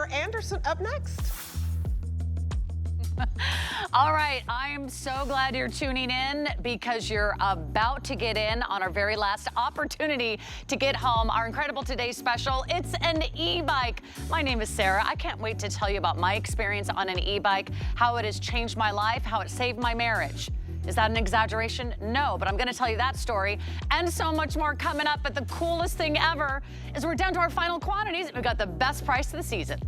Sarah Anderson up next. All right, I'm so glad you're tuning in because you're about to get in on our very last opportunity to get home. Our incredible Today special, it's an e-bike. My name is Sarah. I can't wait to tell you about my experience on an e-bike, how it has changed my life, how it saved my marriage. Is that an exaggeration? No, but I'm gonna tell you that story and so much more coming up. But the coolest thing ever is we're down to our final quantities. We've got the best price of the season.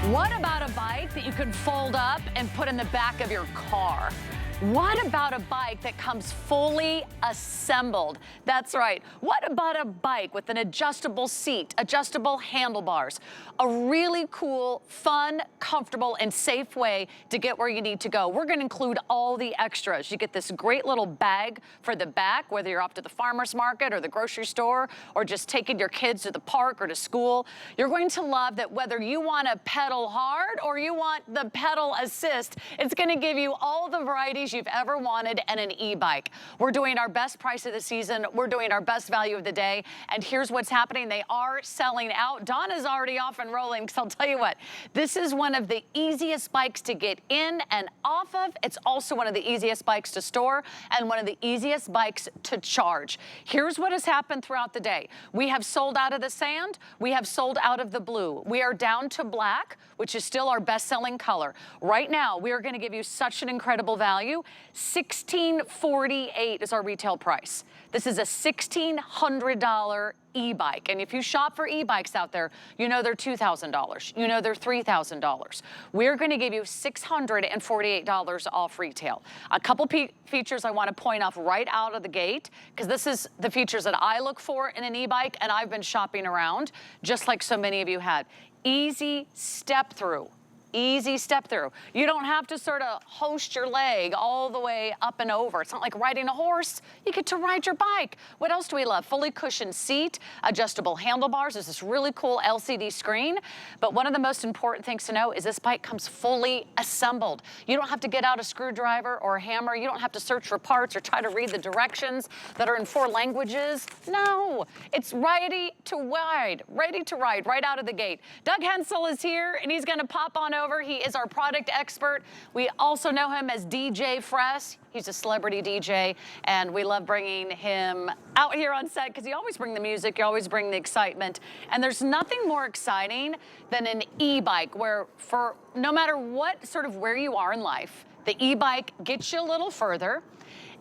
What about a bike that you can fold up and put in the back of your car? What about a bike that comes fully assembled? That's right. What about a bike with an adjustable seat, adjustable handlebars? A really cool, fun, comfortable, and safe way to get where you need to go. We're gonna include all the extras. You get this great little bag for the back, whether you're off to the farmer's market or the grocery store, or just taking your kids to the park or to school. You're going to love that whether you wanna pedal hard or you want the pedal assist, it's gonna give you all the varieties you've ever wanted and an e-bike. We're doing our best price of the season. We're doing our best value of the day. And here's what's happening. They are selling out. Donna's already off and rolling, because I'll tell you what, this is one of the easiest bikes to get in and off of. It's also one of the easiest bikes to store and one of the easiest bikes to charge. Here's what has happened throughout the day. We have sold out of the sand. We have sold out of the blue. We are down to black, which is still our best-selling color. Right now, we are going to give you such an incredible value. $1,648 is our retail price. This is a $1,600 e-bike. And if you shop for e-bikes out there, you know they're $2,000. You know they're $3,000. We're going to give you $648 off retail. A couple features I want to point off right out of the gate, because this is the features that I look for in an e-bike, and I've been shopping around, just like so many of you had. Easy step through. Easy step through. You don't have to sort of hoist your leg all the way up and over. It's not like riding a horse. You get to ride your bike. What else do we love? Fully cushioned seat, adjustable handlebars. There's this really cool LCD screen. But one of the most important things to know is this bike comes fully assembled. You don't have to get out a screwdriver or a hammer. You don't have to search for parts or try to read the directions that are in 4 languages. No, it's ready to ride right out of the gate. Doug Hensel is here, and he's gonna pop on over. He is our product expert. We also know him as DJ Fresh. He's a celebrity DJ, and we love bringing him out here on set because you always bring the music, you always bring the excitement. And there's nothing more exciting than an e-bike where for no matter what sort of where you are in life, the e-bike gets you a little further.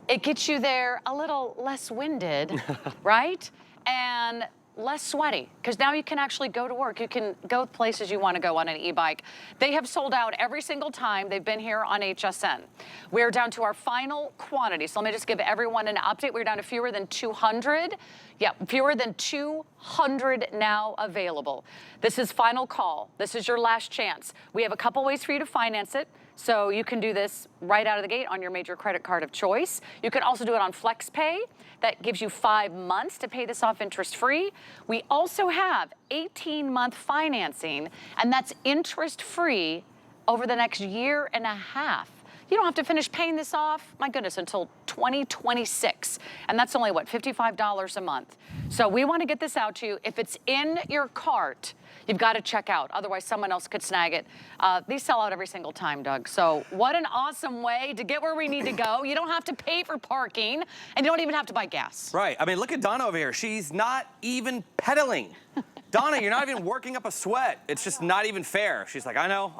It gets you there a little less winded, right? And less sweaty, because now you can actually go to work. You can go places you want to go on an e-bike. They have sold out every single time they've been here on HSN. We're down to our final quantity. So let me just give everyone an update. We're down to fewer than 200. Yeah, fewer than 200 now available. This is final call. This is your last chance. We have a couple ways for you to finance it. So you can do this right out of the gate on your major credit card of choice. You can also do it on FlexPay. That gives you 5 months to pay this off interest-free. We also have 18-month financing, and that's interest-free over the next year and a half. You don't have to finish paying this off, my goodness, until 2026. And that's only, what, $55 a month. So we want to get this out to you. If it's in your cart, you've got to check out. Otherwise, someone else could snag it. These sell out every single time, Doug. So what an awesome way to get where we need to go. You don't have to pay for parking, and you don't even have to buy gas. Right. I mean, look at Donna over here. She's not even pedaling. Donna, you're not even working up a sweat. It's just not even fair. She's like, I know.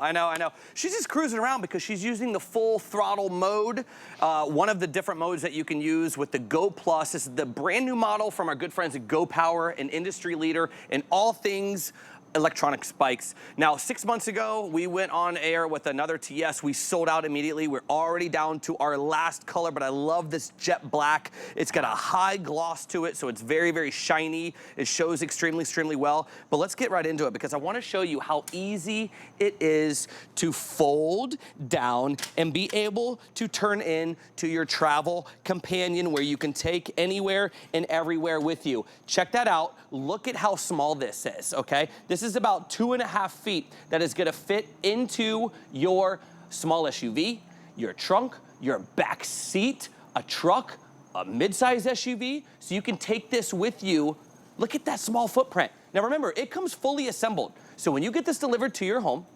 She's just cruising around because she's using the full throttle mode. One of the different modes that you can use with the Go Plus. This is the brand new model from our good friends at Go Power, an industry leader in all things electronic spikes. Now, 6 months ago, we went on air with another TS. We sold out immediately. We're already down to our last color, but I love this jet black. It's got a high gloss to it, so it's very, very shiny. It shows extremely, extremely well. But let's get right into it because I want to show you how easy it is to fold down and be able to turn into your travel companion where you can take anywhere and everywhere with you. Check that out. Look at how small this is, okay? This is about 2.5 feet that is gonna fit into your small SUV, your trunk, your back seat, a truck, a mid-size SUV, so you can take this with you. Look at that small footprint. Now remember, it comes fully assembled. So when you get this delivered to your home,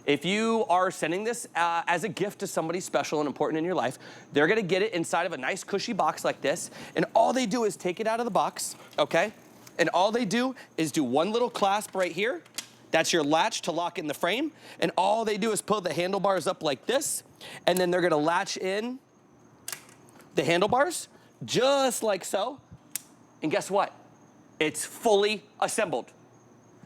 if you are sending this as a gift to somebody special and important in your life, they're gonna get it inside of a nice cushy box like this, and all they do is take it out of the box, okay? And all they do is do one little clasp right here. That's your latch to lock in the frame, and all they do is pull the handlebars up like this, and then they're gonna latch in the handlebars, just like so, and guess what? It's fully assembled.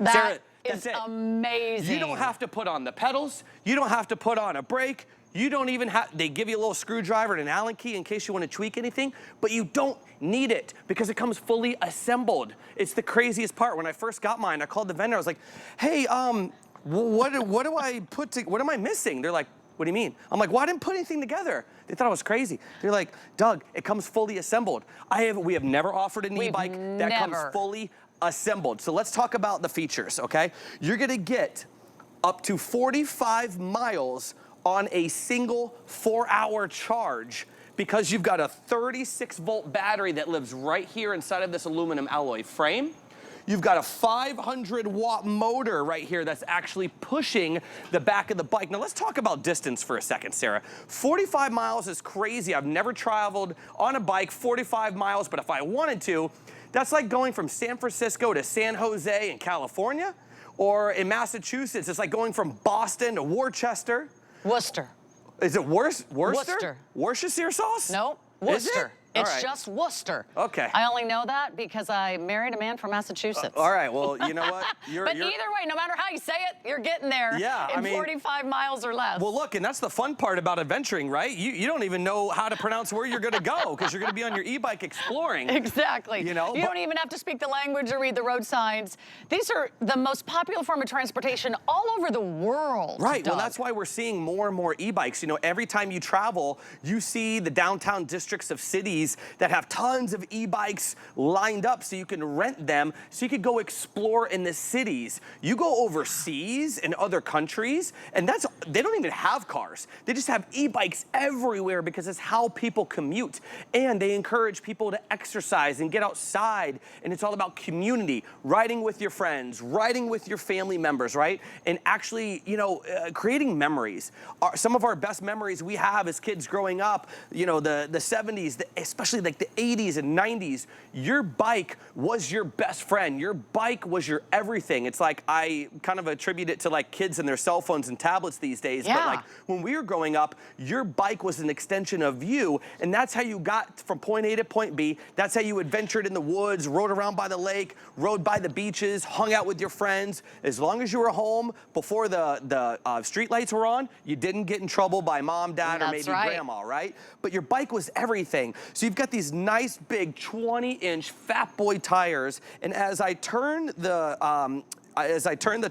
Sarah, That's amazing. You don't have to put on the pedals. You don't have to put on a brake. You don't even have, they give you a little screwdriver and an Allen key in case you want to tweak anything, but you don't need it because it comes fully assembled. It's the craziest part. When I first got mine, I called the vendor. I was like, hey, what am I missing? They're like, what do you mean? I'm like, well, I didn't put anything together. They thought I was crazy. They're like, Doug, it comes fully assembled. We have never offered an e-bike that comes fully assembled. So let's talk about the features, okay? You're gonna get up to 45 miles on a single 4-hour charge because you've got a 36-volt battery that lives right here inside of this aluminum alloy frame. You've got a 500-watt motor right here that's actually pushing the back of the bike. Now let's talk about distance for a second, Sarah. 45 miles is crazy. I've never traveled on a bike 45 miles, but if I wanted to, that's like going from San Francisco to San Jose in California, or in Massachusetts, it's like going from Boston to Worcester. Worcester. Is it Worcester? Worcester. Worcestershire sauce? No, Worcester. It's right. just Worcester. Okay. I only know that because I married a man from Massachusetts. All right, well, you know what? But either way, no matter how you say it, you're getting there in 45 miles or less. Well, look, and that's the fun part about adventuring, right? You don't even know how to pronounce where you're gonna go because you're gonna be on your e-bike exploring. Exactly. You know, you don't even have to speak the language or read the road signs. These are the most popular form of transportation all over the world. Right, Doug. well, that's why we're seeing more and more e-bikes. You know, every time you travel, you see the downtown districts of cities that have tons of e-bikes lined up so you can rent them so you could go explore in the cities. You go overseas in other countries and they don't even have cars. They just have e-bikes everywhere because it's how people commute. And they encourage people to exercise and get outside, and it's all about community, riding with your friends, riding with your family members, right? And actually, you know, creating memories. Some of our best memories we have as kids growing up, you know, the 70s, especially like the 80s and 90s, your bike was your best friend. Your bike was your everything. It's like, I kind of attribute it to like kids and their cell phones and tablets these days. Yeah. But like when we were growing up, your bike was an extension of you, and that's how you got from point A to point B. That's how you adventured in the woods, rode around by the lake, rode by the beaches, hung out with your friends. As long as you were home before the street lights were on, you didn't get in trouble by mom, dad, or maybe grandma, right? But your bike was everything. So you've got these nice big 20-inch fat boy tires, and as I turn the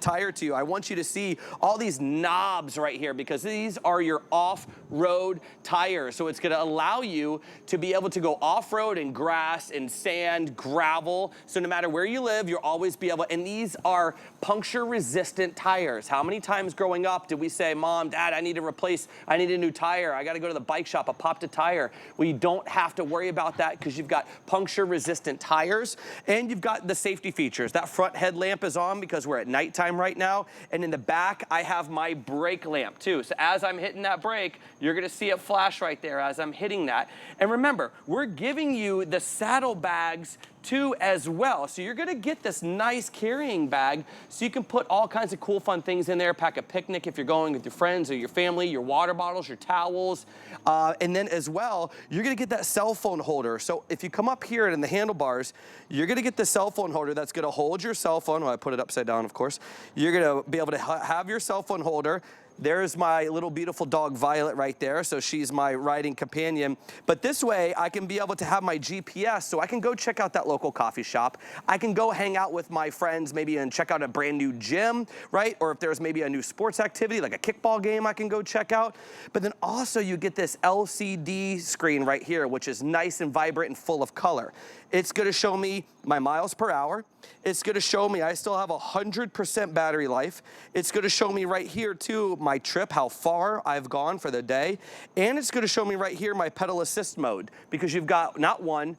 tire to you, I want you to see all these knobs right here because these are your off-road tires. So it's gonna allow you to be able to go off-road in grass and sand, gravel. So no matter where you live, you'll always be able, and these are puncture-resistant tires. How many times growing up did we say, Mom, Dad, I need a new tire. I gotta go to the bike shop, I popped a tire. Well, you don't have to worry about that because you've got puncture-resistant tires and you've got the safety features. That front headlamp is on because we're at nighttime right now, and in the back I have my brake lamp too. So as I'm hitting that brake, you're gonna see it flash right there as I'm hitting that. And remember, we're giving you the saddlebags too as well. So you're gonna get this nice carrying bag so you can put all kinds of cool fun things in there, pack a picnic if you're going with your friends or your family, your water bottles, your towels, and then as well, you're gonna get that cell phone holder. So if you come up here in the handlebars, you're gonna get the cell phone holder that's gonna hold your cell phone. Well, I put it upside down, of course. You're gonna be able to have your cell phone holder. There's my little beautiful dog Violet right there, so she's my riding companion. But this way I can be able to have my GPS so I can go check out that local coffee shop. I can go hang out with my friends maybe and check out a brand new gym, right? Or if there's maybe a new sports activity like a kickball game I can go check out. But then also you get this LCD screen right here, which is nice and vibrant and full of color. It's gonna show me my miles per hour. It's gonna show me I still have 100% battery life. It's gonna show me right here too, my trip, how far I've gone for the day. And it's gonna show me right here my pedal assist mode, because you've got not 1,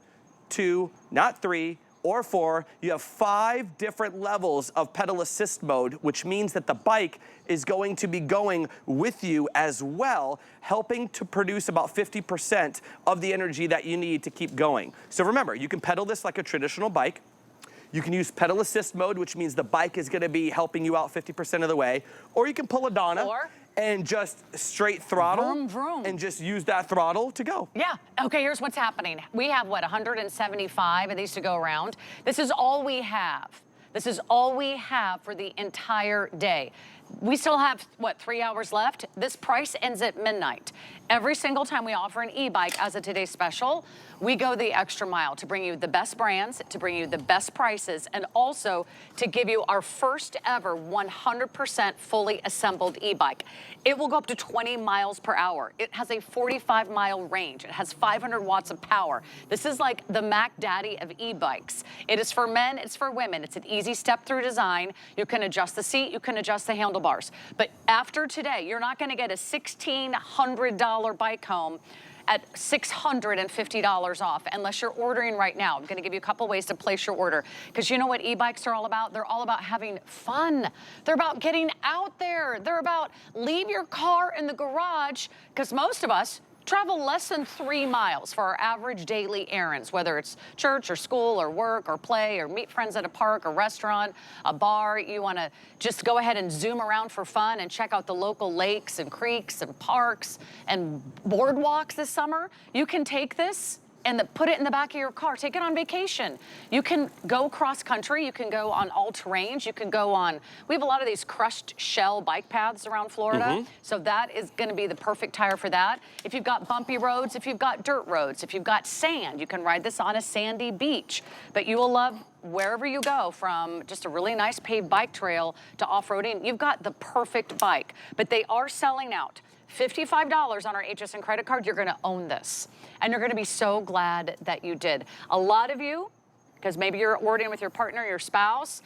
2, not 3, or 4, you have 5 different levels of pedal assist mode, which means that the bike is going to be going with you as well, helping to produce about 50% of the energy that you need to keep going. So remember, you can pedal this like a traditional bike. You can use pedal assist mode, which means the bike is gonna be helping you out 50% of the way, or you can pull a Donna and just straight throttle vroom, vroom. and just use that throttle to go. Yeah, okay, here's what's happening. We have, what, 175 of these to go around? This is all we have. This is all we have for the entire day. We still have, what, 3 hours left? This price ends at midnight. Every single time we offer an e-bike as a today's special, we go the extra mile to bring you the best brands, to bring you the best prices, and also to give you our first ever 100% fully assembled e-bike. It will go up to 20 miles per hour. It has a 45-mile range. It has 500 watts of power. This is like the Mac Daddy of e-bikes. It is for men, it's for women. It's an easy step-through design. You can adjust the seat, you can adjust the handlebars. But after today, you're not gonna get a $1,600 bike home at $650 off unless you're ordering right now. I'm gonna give you a couple ways to place your order, because you know what e-bikes are all about? They're all about having fun. They're about getting out there. They're about leave your car in the garage, because most of us travel less than 3 miles for our average daily errands, whether it's church or school or work or play or meet friends at a park or restaurant, a bar. You wanna just go ahead and zoom around for fun and check out the local lakes and creeks and parks and boardwalks this summer. You can take this and put it in the back of your car. Take it on vacation. You can go cross country. You can go on all terrains. You can go on, we have a lot of these crushed shell bike paths around Florida. So that is gonna be the perfect tire for that. If you've got bumpy roads, if you've got dirt roads, if you've got sand, you can ride this on a sandy beach. But you will love wherever you go, from just a really nice paved bike trail to off-roading. You've got the perfect bike, but they are selling out. $55 on our HSN credit card, you're gonna own this. And you're gonna be so glad that you did. A lot of you, because maybe you're ordering with your partner, your spouse,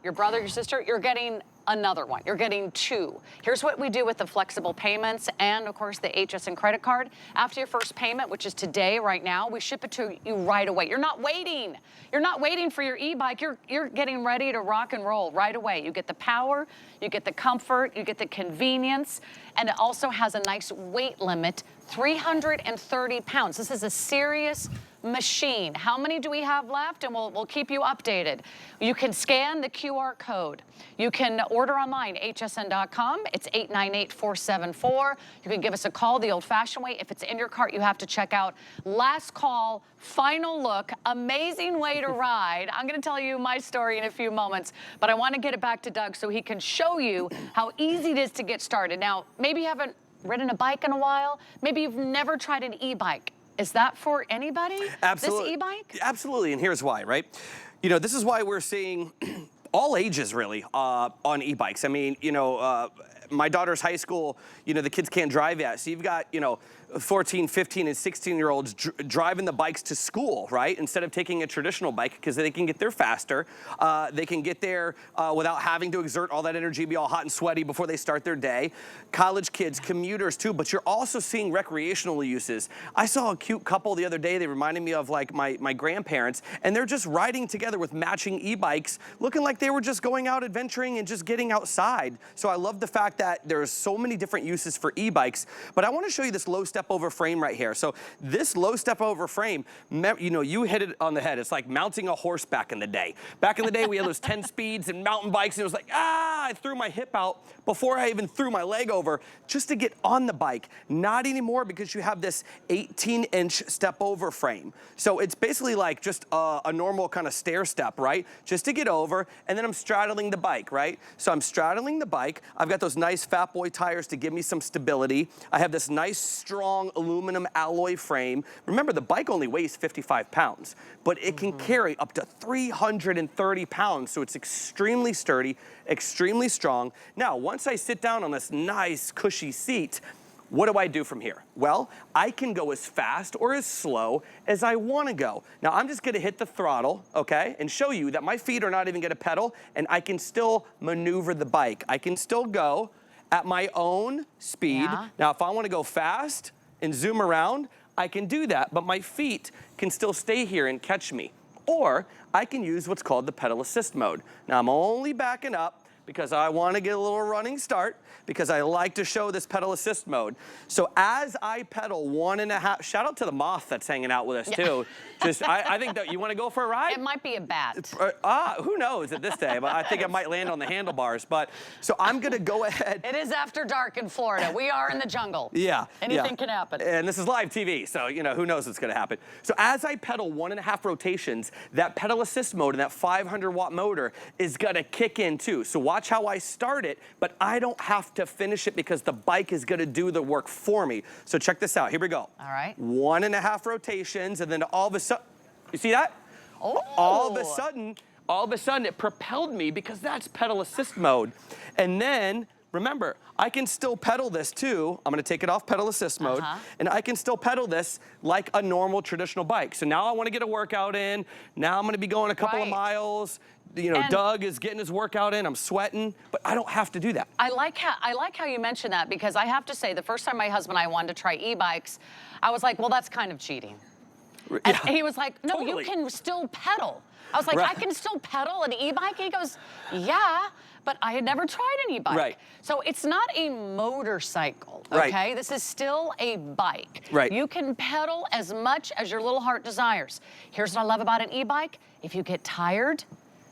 your brother, your sister, you're getting another one. You're getting 2. Here's what we do with the flexible payments and, of course, the HSN credit card. After your first payment, which is today, right now, we ship it to you right away. You're not waiting. You're not waiting for your e-bike. You're getting ready to rock and roll right away. You get the power, you get the comfort, you get the convenience, and it also has a nice weight limit, 330 pounds. This is a serious machine. How many do we have left? And we'll keep you updated. You can scan the QR code. You can order online, hsn.com. It's 898-474. You can give us a call the old-fashioned way. If it's in your cart, you have to check out. Last call, final look, amazing way to ride. I'm gonna tell you my story in a few moments, but I wanna get it back to Doug so he can show you how easy it is to get started. Now, maybe you haven't ridden a bike in a while. Maybe you've never tried an e-bike. Is that for anybody? Absolutely. This e-bike? Absolutely, and here's why, right? You know, this is why we're seeing all ages really on e-bikes. I mean, you know, my daughter's high school, you know, the kids can't drive yet. So you've got, you know, 14, 15, and 16-year-olds driving the bikes to school, right? Instead of taking a traditional bike, because they can get there faster. They can get there without having to exert all that energy, be all hot and sweaty before they start their day. College kids, commuters too, but you're also seeing recreational uses. I saw a cute couple the other day. They reminded me of like my grandparents, and they're just riding together with matching e-bikes, looking like they were just going out adventuring and just getting outside. So I love the fact that there's so many different uses for e-bikes, but I want to show you this low step over frame right here. So this low step over frame, you know, you hit it on the head. It's like mounting a horse back in the day. Back in the day, we had those 10 speeds and mountain bikes, and it was like, I threw my hip out before I even threw my leg over just to get on the bike. Not anymore, because you have this 18-inch step over frame. So it's basically like just a normal kind of stair step, right? Just to get over, and then I'm straddling the bike, right? So I'm straddling the bike. I've got those nice Fat Boy tires to give me some stability. I have this nice, strong aluminum alloy frame. Remember, the bike only weighs 55 pounds, but it can carry up to 330 pounds, so it's extremely sturdy, extremely strong. Now, once I sit down on this nice, cushy seat, What do I do from here? Well, I can go as fast or as slow as I want to go. Now, I'm just going to hit the throttle, okay, and show you that my feet are not even going to pedal, and I can still maneuver the bike. I can still go at my own speed. Yeah. Now, if I want to go fast and zoom around, I can do that, but my feet can still stay here and catch me. Or I can use what's called the pedal assist mode. Now, I'm only backing up because I want to get a little running start, because I like to show this pedal assist mode. So as I pedal 1.5, shout out to the moth that's hanging out with us too. Just, I think that you want to go for a ride? It might be a bat. Who knows at this day, but I think it might land on the handlebars. But so I'm gonna go ahead. It is after dark in Florida. We are in the jungle. Yeah. Anything can happen. And this is live TV, so who knows what's gonna happen. So as I pedal 1.5 rotations, that pedal assist mode and that 500-watt motor is gonna kick in too. So watch how I start it, but I don't have to finish it because the bike is gonna do the work for me. So check this out, here we go. All right. 1.5 rotations, and then all of a sudden, you see that? Oh. All of a sudden it propelled me because that's pedal assist mode. And then, remember, I can still pedal this too. I'm gonna take it off pedal assist mode, and I can still pedal this like a normal traditional bike. So now I wanna get a workout in. Now I'm gonna be going a couple of miles. Doug is getting his workout in, I'm sweating, but I don't have to do that. I like how you mentioned that, because I have to say, the first time my husband and I wanted to try e-bikes, I was like, well, that's kind of cheating. And he was like, no, Totally. you can still pedal. I was like, Right. I can still pedal an e-bike? He goes, yeah, but I had never tried an e-bike. Right. So it's not a motorcycle, Right. okay? This is still a bike. Right. You can pedal as much as your little heart desires. Here's what I love about an e-bike. If you get tired,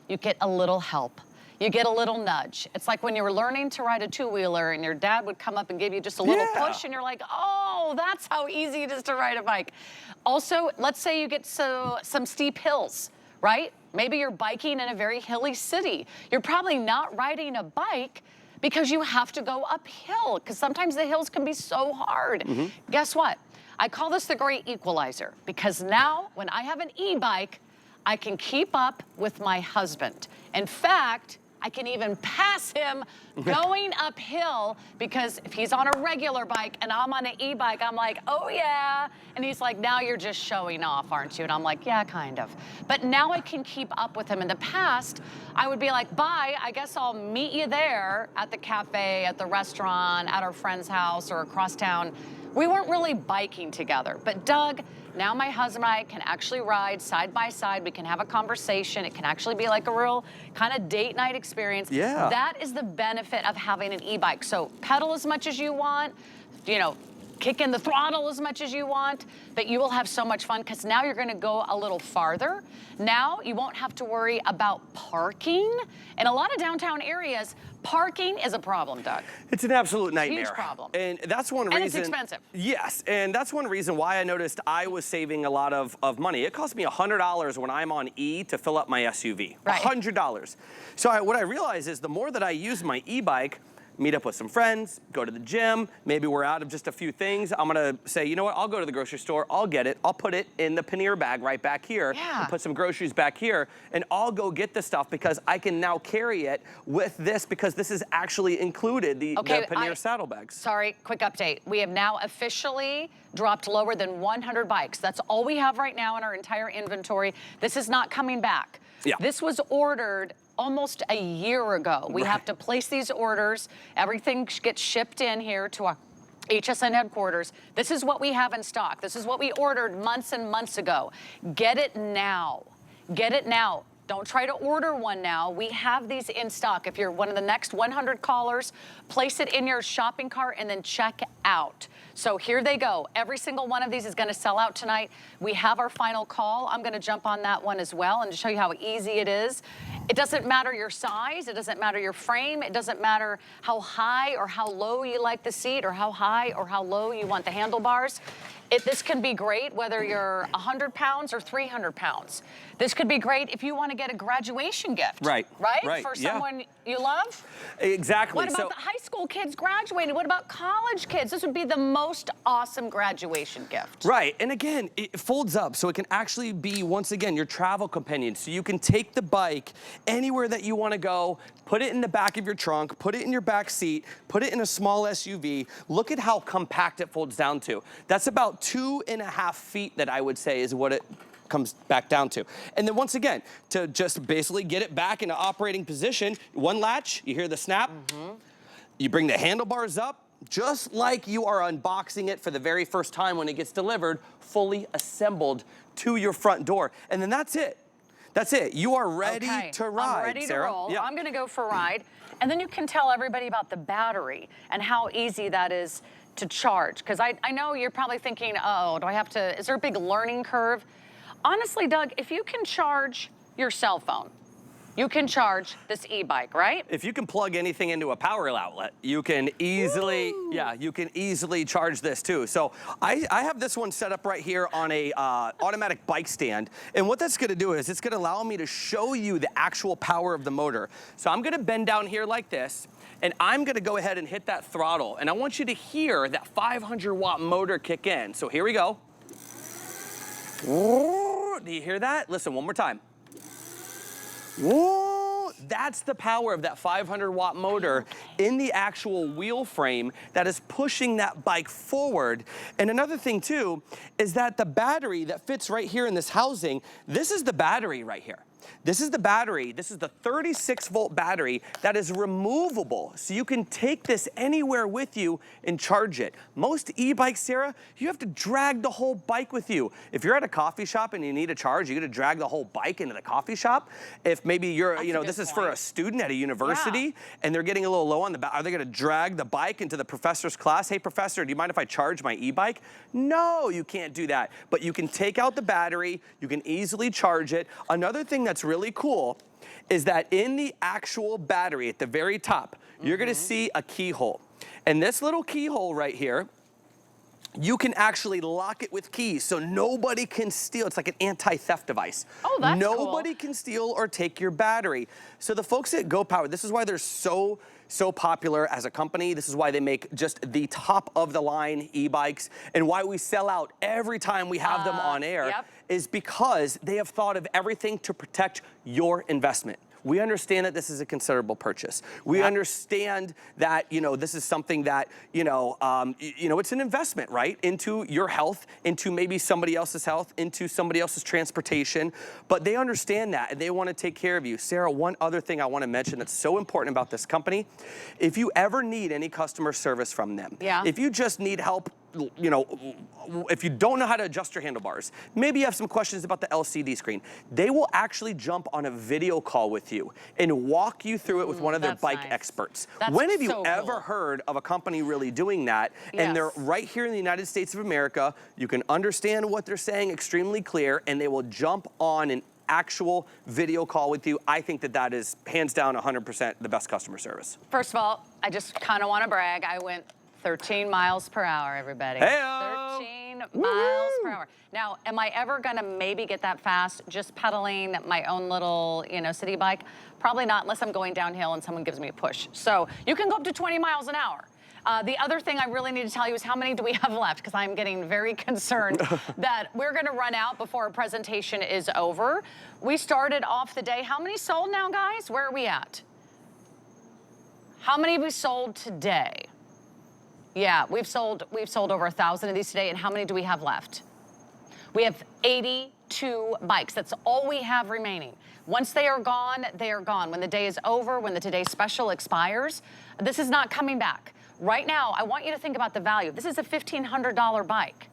you get a little help. You get a little nudge. It's like when you were learning to ride a two-wheeler and your dad would come up and give you just a little push, and you're like, oh, that's how easy it is to ride a bike. Also, let's say you get some steep hills, right? Maybe you're biking in a very hilly city. You're probably not riding a bike because you have to go uphill, because sometimes the hills can be so hard. Guess what? I call this the great equalizer, because now when I have an e-bike, I can keep up with my husband. In fact, I can even pass him going uphill, because if he's on a regular bike and I'm on an e-bike, I'm like, oh yeah. And he's like, now you're just showing off, aren't you? And I'm like, yeah, kind of. But now I can keep up with him. In the past, I would be like, bye, I guess I'll meet you there at the cafe, at the restaurant, at our friend's house, or across town. We weren't really biking together. But Doug, now my husband and I can actually ride side by side. We can have a conversation. It can actually be like a real kind of date night experience. Yeah. That is the benefit of having an e-bike. So pedal as much as you want, kick in the throttle as much as you want, but you will have so much fun, because now you're gonna go a little farther. Now you won't have to worry about parking. In a lot of downtown areas, parking is a problem, Doug. It's an absolute nightmare. Huge problem. And that's one reason. And it's expensive. Yes, and that's one reason why I noticed I was saving a lot of money. It cost me $100 when I'm on E to fill up my SUV. Right. $100. So what I realized is the more that I use my e-bike, meet up with some friends, go to the gym, maybe we're out of just a few things, I'm gonna say, you know what, I'll go to the grocery store, I'll get it, I'll put it in the pannier bag right back here, and put some groceries back here, and I'll go get the stuff, because I can now carry it with this, because this is actually included, the pannier saddlebags. Sorry, quick update. We have now officially dropped lower than 100 bikes. That's all we have right now in our entire inventory. This is not coming back. Yeah. This was ordered almost a year ago. We have to place these orders. Everything gets shipped in here to our HSN headquarters. This is what we have in stock. This is what we ordered months and months ago. Get it now. Get it now. Don't try to order one now. We have these in stock. If you're one of the next 100 callers, place it in your shopping cart and then check out. So here they go. Every single one of these is gonna sell out tonight. We have our final call. I'm gonna jump on that one as well and to show you how easy it is. It doesn't matter your size, it doesn't matter your frame, it doesn't matter how high or how low you like the seat, or how high or how low you want the handlebars. This can be great whether you're 100 pounds or 300 pounds. This could be great if you want to to get a graduation gift. Right. Right? For someone you love? Exactly. What about the high school kids graduating? What about college kids? This would be the most awesome graduation gift. Right, and again, it folds up, so it can actually be, once again, your travel companion. So you can take the bike anywhere that you want to go, put it in the back of your trunk, put it in your back seat, put it in a small SUV. Look at how compact it folds down to. That's about 2.5 feet that I would say is what it comes back down to. And then once again, to just basically get it back into operating position, one latch, you hear the snap, you bring the handlebars up, just like you are unboxing it for the very first time when it gets delivered, fully assembled to your front door. And then that's it. That's it. You are ready to ride, I'm ready Sarah. to roll. Yeah. I'm going to go for a ride. And then you can tell everybody about the battery and how easy that is to charge. Because I know you're probably thinking, oh, do I have to, is there a big learning curve? Honestly, Doug, if you can charge your cell phone, you can charge this e-bike, right? If you can plug anything into a power outlet, you can easily, you can easily charge this too. So I have this one set up right here on a automatic bike stand. And what that's gonna do is it's gonna allow me to show you the actual power of the motor. So I'm gonna bend down here like this, and I'm gonna go ahead and hit that throttle. And I want you to hear that 500 watt motor kick in. So here we go. Do you hear that? Listen, one more time. Whoa, that's the power of that 500 watt motor in the actual wheel frame that is pushing that bike forward. And another thing too, is that the battery that fits right here in this housing, this is the battery right here. This is the battery. This is the 36 volt battery that is removable. So you can take this anywhere with you and charge it. Most e-bikes, Sarah, you have to drag the whole bike with you. If you're at a coffee shop and you need a charge, you got to drag the whole bike into the coffee shop. If maybe you're, this is for a student at a university and they're getting a little low on the back, are they going to drag the bike into the professor's class? Hey, professor, do you mind if I charge my e-bike? No, you can't do that. But you can take out the battery. You can easily charge it. Another thing that's really cool is that in the actual battery at the very top, you're gonna see a keyhole. And this little keyhole right here, you can actually lock it with keys so nobody can steal. It's like an anti-theft device. Oh, that's Nobody can steal or take your battery. So the folks at GoPower, this is why they're so popular as a company. This is why they make just the top of the line e-bikes, and why we sell out every time we have them on air is because they have thought of everything to protect your investment. We understand that this is a considerable purchase. We understand that, this is something that, it's an investment, right? Into your health, into maybe somebody else's health, into somebody else's transportation. But they understand that and they want to take care of you. Sarah, one other thing I want to mention that's so important about this company, if you ever need any customer service from them, if you just need help, if you don't know how to adjust your handlebars, maybe you have some questions about the LCD screen, they will actually jump on a video call with you and walk you through it with one of their bike experts. When have you ever heard of a company really doing that? And they're right here in the United States of America. You can understand what they're saying extremely clear, and they will jump on an actual video call with you. I think that that is hands down 100% the best customer service. First of all, I just kind of want to brag. I went 13 miles per hour, everybody. Hey-o. 13 miles per hour. Now, am I ever gonna maybe get that fast just pedaling my own little, city bike? Probably not, unless I'm going downhill and someone gives me a push. So you can go up to 20 miles an hour. The other thing I really need to tell you is how many do we have left? Because I'm getting very concerned that we're gonna run out before our presentation is over. We started off the day, how many sold now, guys? Where are we at? How many have we sold today? Yeah, we've sold over 1,000 of these today, and how many do we have left? We have 82 bikes. That's all we have remaining. Once they are gone, they are gone. When the day is over, when the Today Special expires, this is not coming back. Right now, I want you to think about the value. This is a $1,500 bike.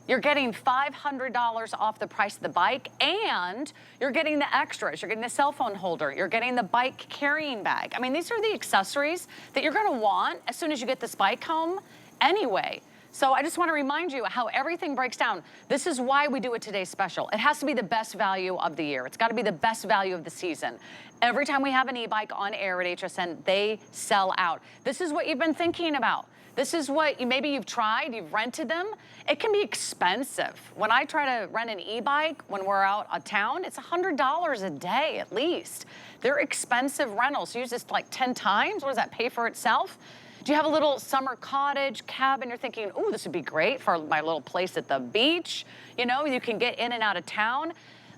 You're getting $500 off the price of the bike, and you're getting the extras. You're getting the cell phone holder. You're getting the bike carrying bag. I mean, these are the accessories that you're gonna want as soon as you get this bike home anyway. So I just wanna remind you how everything breaks down. This is why we do a Today Special. It has to be the best value of the year. It's gotta be the best value of the season. Every time we have an e-bike on air at HSN, they sell out. This is what you've been thinking about. This is what maybe you've tried, you've rented them. It can be expensive. When I try to rent an e-bike when we're out of town, it's $100 a day at least. They're expensive rentals. You use this like 10 times. What does that pay for itself? Do you have a little summer cottage, cabin? You're thinking, ooh, this would be great for my little place at the beach. You know, you can get in and out of town.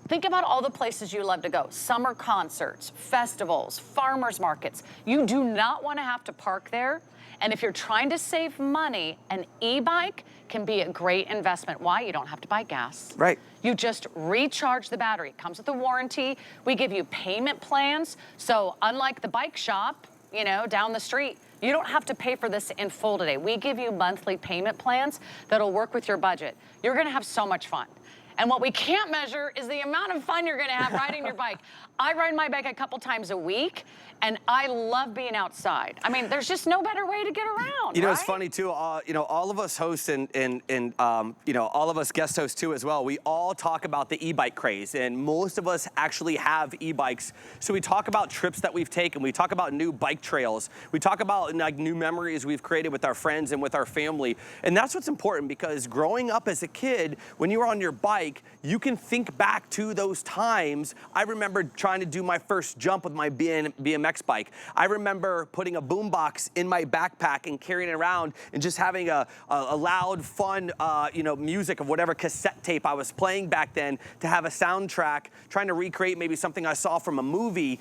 Think about all the places you love to go. Summer concerts, festivals, farmers markets. You do not want to have to park there. And if you're trying to save money, an e-bike can be a great investment. Why? You don't have to buy gas. Right. You just recharge the battery. It comes with a warranty. We give you payment plans. So unlike the bike shop, you know, down the street, you don't have to pay for this in full today. We give you monthly payment plans that'll work with your budget. You're gonna have so much fun. And what we can't measure is the amount of fun you're gonna have riding your bike. I ride my bike a couple times a week, and I love being outside. I mean, there's just no better way to get around, You know, right? it's funny too, you know, all of us hosts and you know, all of us guest hosts too as well, we all talk about the e-bike craze, and most of us actually have e-bikes. So we talk about trips that we've taken, we talk about new bike trails, we talk about like new memories we've created with our friends and with our family. And that's what's important, because growing up as a kid, when you were on your bike, you can think back to those times. I remember trying to do my first jump with my BMX bike. I remember putting a boombox in my backpack and carrying it around and just having a loud, fun, you know, music of whatever cassette tape I was playing back then to have a soundtrack, trying to recreate maybe something I saw from a movie.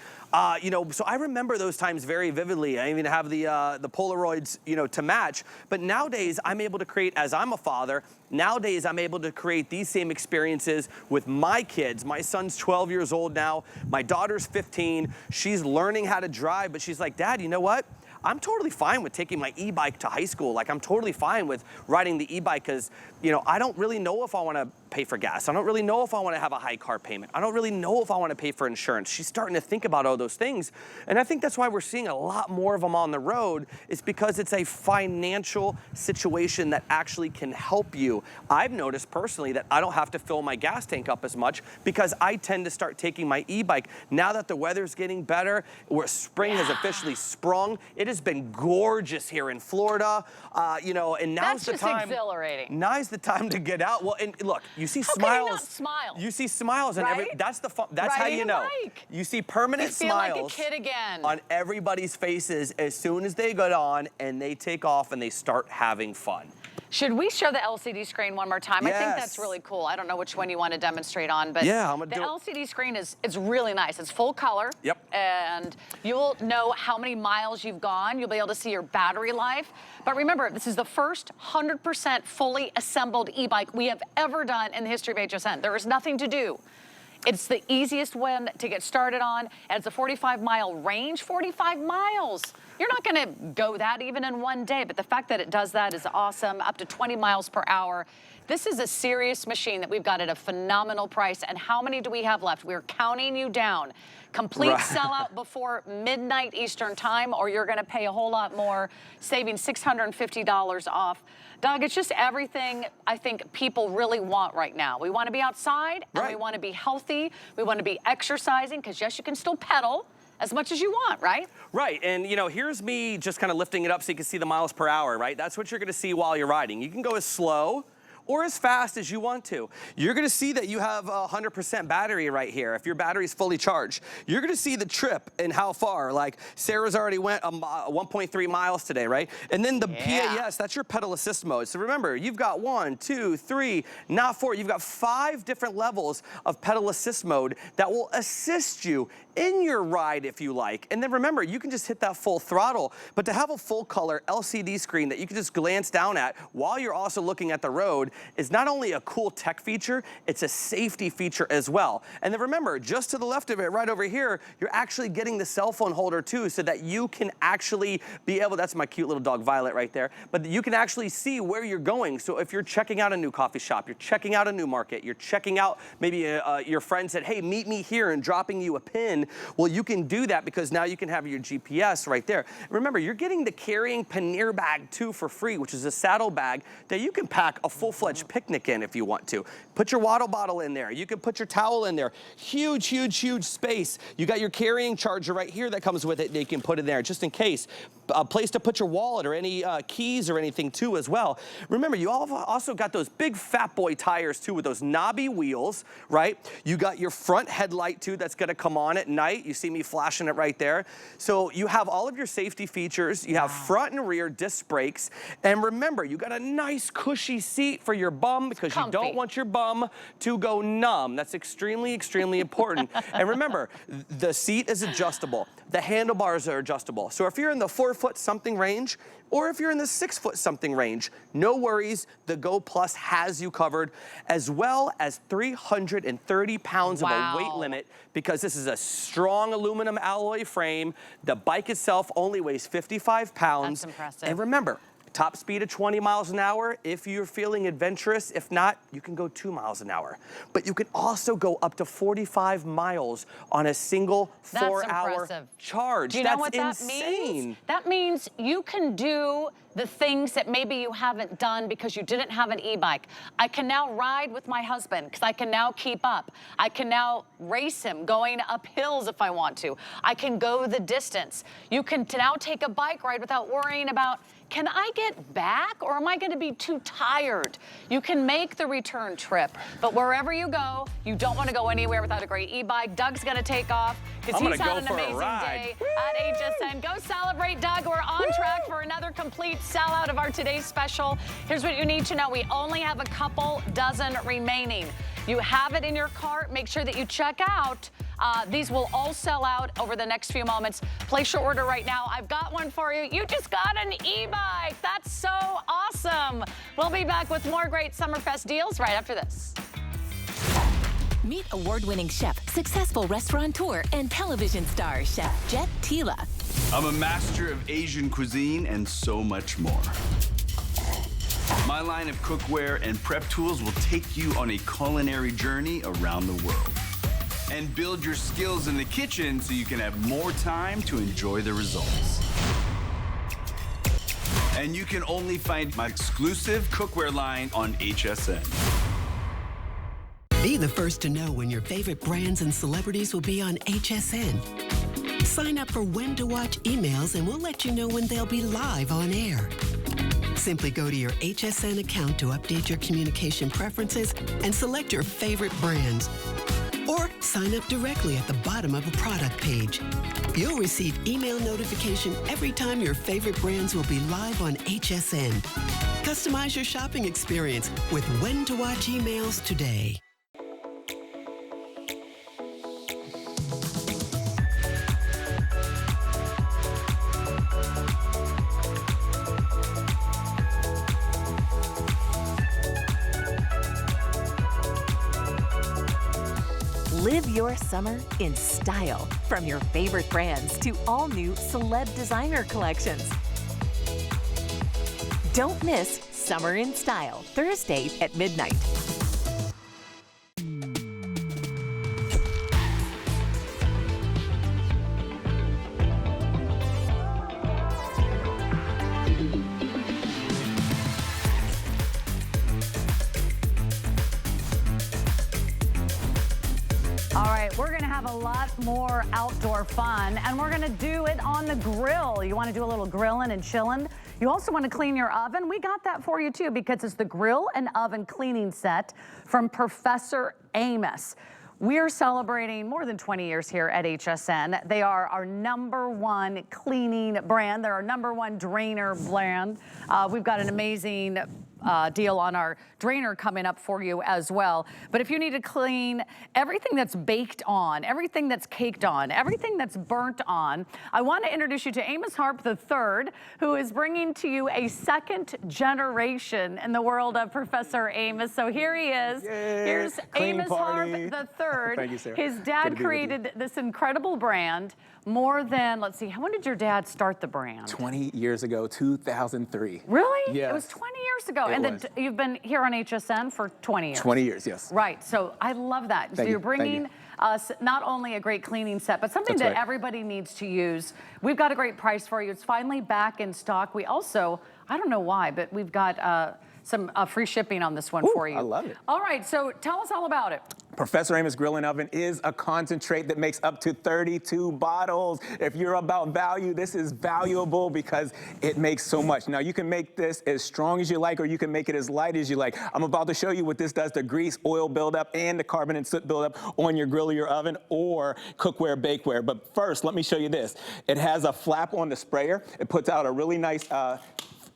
You know, so I remember those times very vividly. I even have the Polaroids, you know, to match. But nowadays, I'm able to create, as I'm a father, nowadays I'm able to create these same experiences with my kids. My son's 12 years old now. My daughter's 15. She's learning how to drive, but she's like, Dad, you know what? I'm totally fine with taking my e-bike to high school. Like, I'm totally fine with riding the e-bike because, you know, I don't really know if I want to pay for gas. I don't really know if I want to have a high car payment. I don't really know if I want to pay for insurance. She's starting to think about all those things. And I think that's why we're seeing a lot more of them on the road, is because it's a financial situation that actually can help you. I've noticed personally that I don't have to fill my gas tank up as much because I tend to start taking my e-bike. Now that the weather's getting better, where spring has officially sprung, it has been gorgeous here in Florida, you know, and now's the time. That's just exhilarating. Now's the time to get out. Well, and look, you see smiles. Can you not smile? You see smiles, and right? That's the fun. That's how you know. You see permanent smiles. You feel like a kid again. On everybody's faces as soon as they get on and they take off and they start having fun. Should we show the LCD screen one more time? Yes. I think that's really cool. I don't know which one you want to demonstrate on, but yeah, I'm gonna the do it. LCD screen it's really nice. It's full color. Yep. And you'll know how many miles you've gone. You'll be able to see your battery life. But remember, this is the first 100% fully assembled e-bike we have ever done in the history of HSN. There is nothing to do. It's the easiest one to get started on, and it's a 45-mile range. 45 miles. You're not going to go that even in one day, but the fact that it does that is awesome, up to 20 miles per hour. This is a serious machine that we've got at a phenomenal price. And how many do we have left? We're counting you down. Complete sellout before midnight Eastern time, or you're going to pay a whole lot more, saving $650 off. Doug, it's just everything I think people really want right now. We want to be outside, and we want to be healthy. We want to be exercising, because yes, you can still pedal as much as you want, right? Right, and you know, here's me just kind of lifting it up so you can see the miles per hour, right? That's what you're gonna see while you're riding. You can go as slow or as fast as you want to. You're gonna see that you have 100% battery right here if your battery's fully charged. You're gonna see the trip and how far. Like Sarah's already went 1.3 miles today, right? And then the PAS, that's your pedal assist mode. So remember, you've got 1, 2, 3, not 4. You've got 5 different levels of pedal assist mode that will assist you in your ride if you like. And then remember, you can just hit that full throttle. But to have a full color LCD screen that you can just glance down at while you're also looking at the road is not only a cool tech feature, it's a safety feature as well. And then remember, just to the left of it, right over here, you're actually getting the cell phone holder too, so that you can actually be able, that's my cute little dog Violet right there, but you can actually see where you're going. So if you're checking out a new coffee shop, you're checking out a new market, you're checking out maybe your friend said, hey, meet me here, and dropping you a pin, screen. Well, you can do that because now you can have your GPS right there. Remember, you're getting the carrying pannier bag too for free, which is a saddle bag that you can pack a full-fledged picnic in if you want to. Put your water bottle in there. You can put your towel in there. Huge, huge, huge space. You got your carrying charger right here that comes with it that you can put in there just in case. A place to put your wallet or any keys or anything too as well. Remember, you also got those big fat boy tires too with those knobby wheels, right? You got your front headlight too that's gonna come on at night. You see me flashing it right there. So you have all of your safety features. You have front and rear disc brakes. And remember, you got a nice cushy seat for your bum because you don't want your bum to go numb. That's extremely, extremely important. And remember, the seat is adjustable. The handlebars are adjustable. So if you're in the 4-foot-something range, or if you're in the 6-foot-something range, no worries, the Go Plus has you covered, as well as 330 pounds of a weight limit, because this is a strong aluminum alloy frame. The bike itself only weighs 55 pounds. That's impressive. And remember, top speed of 20 miles an hour if you're feeling adventurous. If not, you can go 2 miles an hour. But you can also go up to 45 miles on a single 4-hour charge. Do you know what that means? That means you can do the things that maybe you haven't done because you didn't have an e-bike. I can now ride with my husband because I can now keep up. I can now race him going up hills if I want to. I can go the distance. You can now take a bike ride without worrying about, can I get back or am I gonna be too tired? You can make the return trip, but wherever you go, you don't wanna go anywhere without a great e-bike. Doug's gonna take off because he's had an amazing day at HSN. Go celebrate, Doug. We're on track for another complete sellout of our today's special. Here's what you need to know. We only have a couple dozen remaining. You have it in your cart. Make sure that you check out. These will all sell out over the next few moments. Place your order right now. I've got one for you. You just got an e-bike. That's so awesome. We'll be back with more great Summerfest deals right after this. Meet award-winning chef, successful restaurateur, and television star, Chef Jet Tila. I'm a master of Asian cuisine and so much more. My line of cookware and prep tools will take you on a culinary journey around the world and build your skills in the kitchen so you can have more time to enjoy the results. And you can only find my exclusive cookware line on HSN. Be the first to know when your favorite brands and celebrities will be on HSN. Sign up for When to Watch emails and we'll let you know when they'll be live on air. Simply go to your HSN account to update your communication preferences and select your favorite brands. Or sign up directly at the bottom of a product page. You'll receive email notification every time your favorite brands will be live on HSN. Customize your shopping experience with When to Watch emails today. Live your summer in style. From your favorite brands to all new celeb designer collections. Don't miss Summer in Style, Thursday at midnight. All right, we're gonna have a lot more outdoor fun, and we're gonna do it on the grill. You wanna do a little grilling and chilling? You also wanna clean your oven? We got that for you too, because it's the grill and oven cleaning set from Professor Amos. We're celebrating more than 20 years here at HSN. They are our #1 cleaning brand. They're our #1 drainer brand. We've got an amazing deal on our drainer coming up for you as well. But if you need to clean everything that's baked on, everything that's caked on, everything that's burnt on, I want to introduce you to Amos Harp III, who is bringing to you a second generation in the world of Professor Amos. So here he is. Yay. Here's Clean Amos party. Harp III. Thank you, Sarah. His dad created this incredible brand more than, let's see, when did your dad start the brand? 20 years ago, 2003. Really? Yes. It was 20 years ago. It And was. you've been here on HSN for 20 years. 20 years, yes. Right, so I love that. So Thank you're you. bringing Not only a great cleaning set, but something that everybody needs to use. We've got a great price for you. It's finally back in stock. We also, I don't know why, but we've got some free shipping on this one for you. I love it. All right, so tell us all about it. Professor Amos Grill and Oven is a concentrate that makes up to 32 bottles. If you're about value, this is valuable because it makes so much. Now, you can make this as strong as you like, or you can make it as light as you like. I'm about to show you what this does to grease, oil buildup, and the carbon and soot buildup on your grill or your oven or cookware, bakeware. But first, let me show you this. It has a flap on the sprayer. It puts out a really nice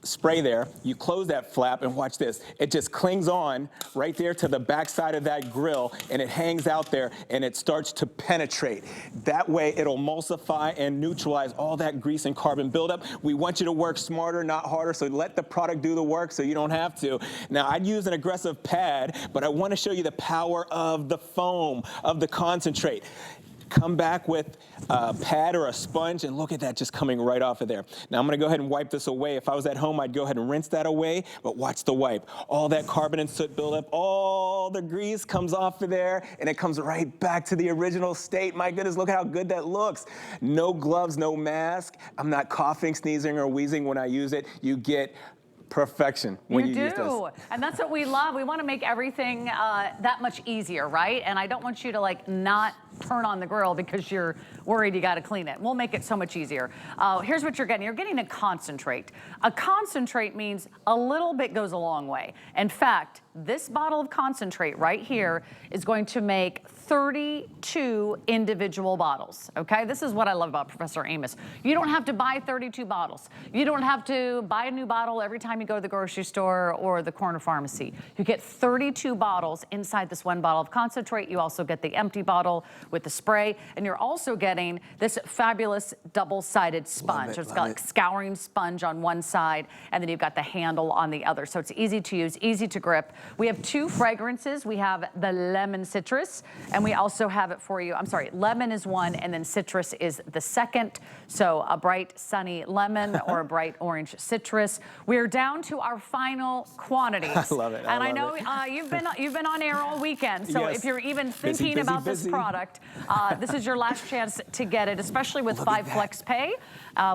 spray there. You close that flap and watch this. It just clings on right there to the back side of that grill, and it hangs out there and it starts to penetrate. That way it'll emulsify and neutralize all that grease and carbon buildup. We want you to work smarter, not harder, so let the product do the work so you don't have to. Now, I'd use an aggressive pad, but I want to show you the power of the foam, of the concentrate. Come back with a pad or a sponge, and look at that just coming right off of there. Now, I'm gonna go ahead and wipe this away. If I was at home, I'd go ahead and rinse that away, but watch the wipe. All that carbon and soot buildup, all the grease comes off of there, and it comes right back to the original state. My goodness, look at how good that looks. No gloves, no mask. I'm not coughing, sneezing, or wheezing when I use it. You get perfection when you use this. And that's what we love. We want to make everything that much easier, right? And I don't want you to like not turn on the grill because you're worried you got to clean it. We'll make it so much easier. Here's what you're getting. You're getting a concentrate. A concentrate means a little bit goes a long way. In fact, this bottle of concentrate right here is going to make 32 individual bottles, okay? This is what I love about Professor Amos. You don't have to buy 32 bottles. You don't have to buy a new bottle every time you go to the grocery store or the corner pharmacy. You get 32 bottles inside this one bottle of concentrate. You also get the empty bottle with the spray, and you're also getting this fabulous double-sided sponge. It's got a scouring sponge on one side, and then you've got the handle on the other. So it's easy to use, easy to grip. We have two fragrances. We have the lemon citrus, and we also have it for you. I'm sorry, lemon is one, and then citrus is the second. So a bright, sunny lemon or a bright orange citrus. We're down to our final quantities. I love it. And I know you've been on air all weekend. So if you're even thinking about this product, this is your last chance to get it, especially with 5 Flex Pay.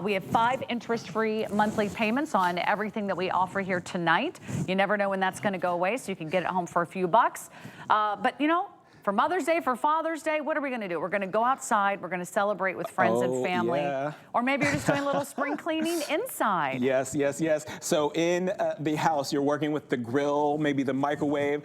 We have 5 interest-free monthly payments on everything that we offer here tonight. You never know when that's going to go away, so you can get it home for a few bucks. But you know, for Mother's Day, for Father's Day, what are we going to do? We're going to go outside. We're going to celebrate with friends and family. Or maybe you're just doing a little spring cleaning inside. Yes, yes, yes. So in the house, you're working with the grill, maybe the microwave,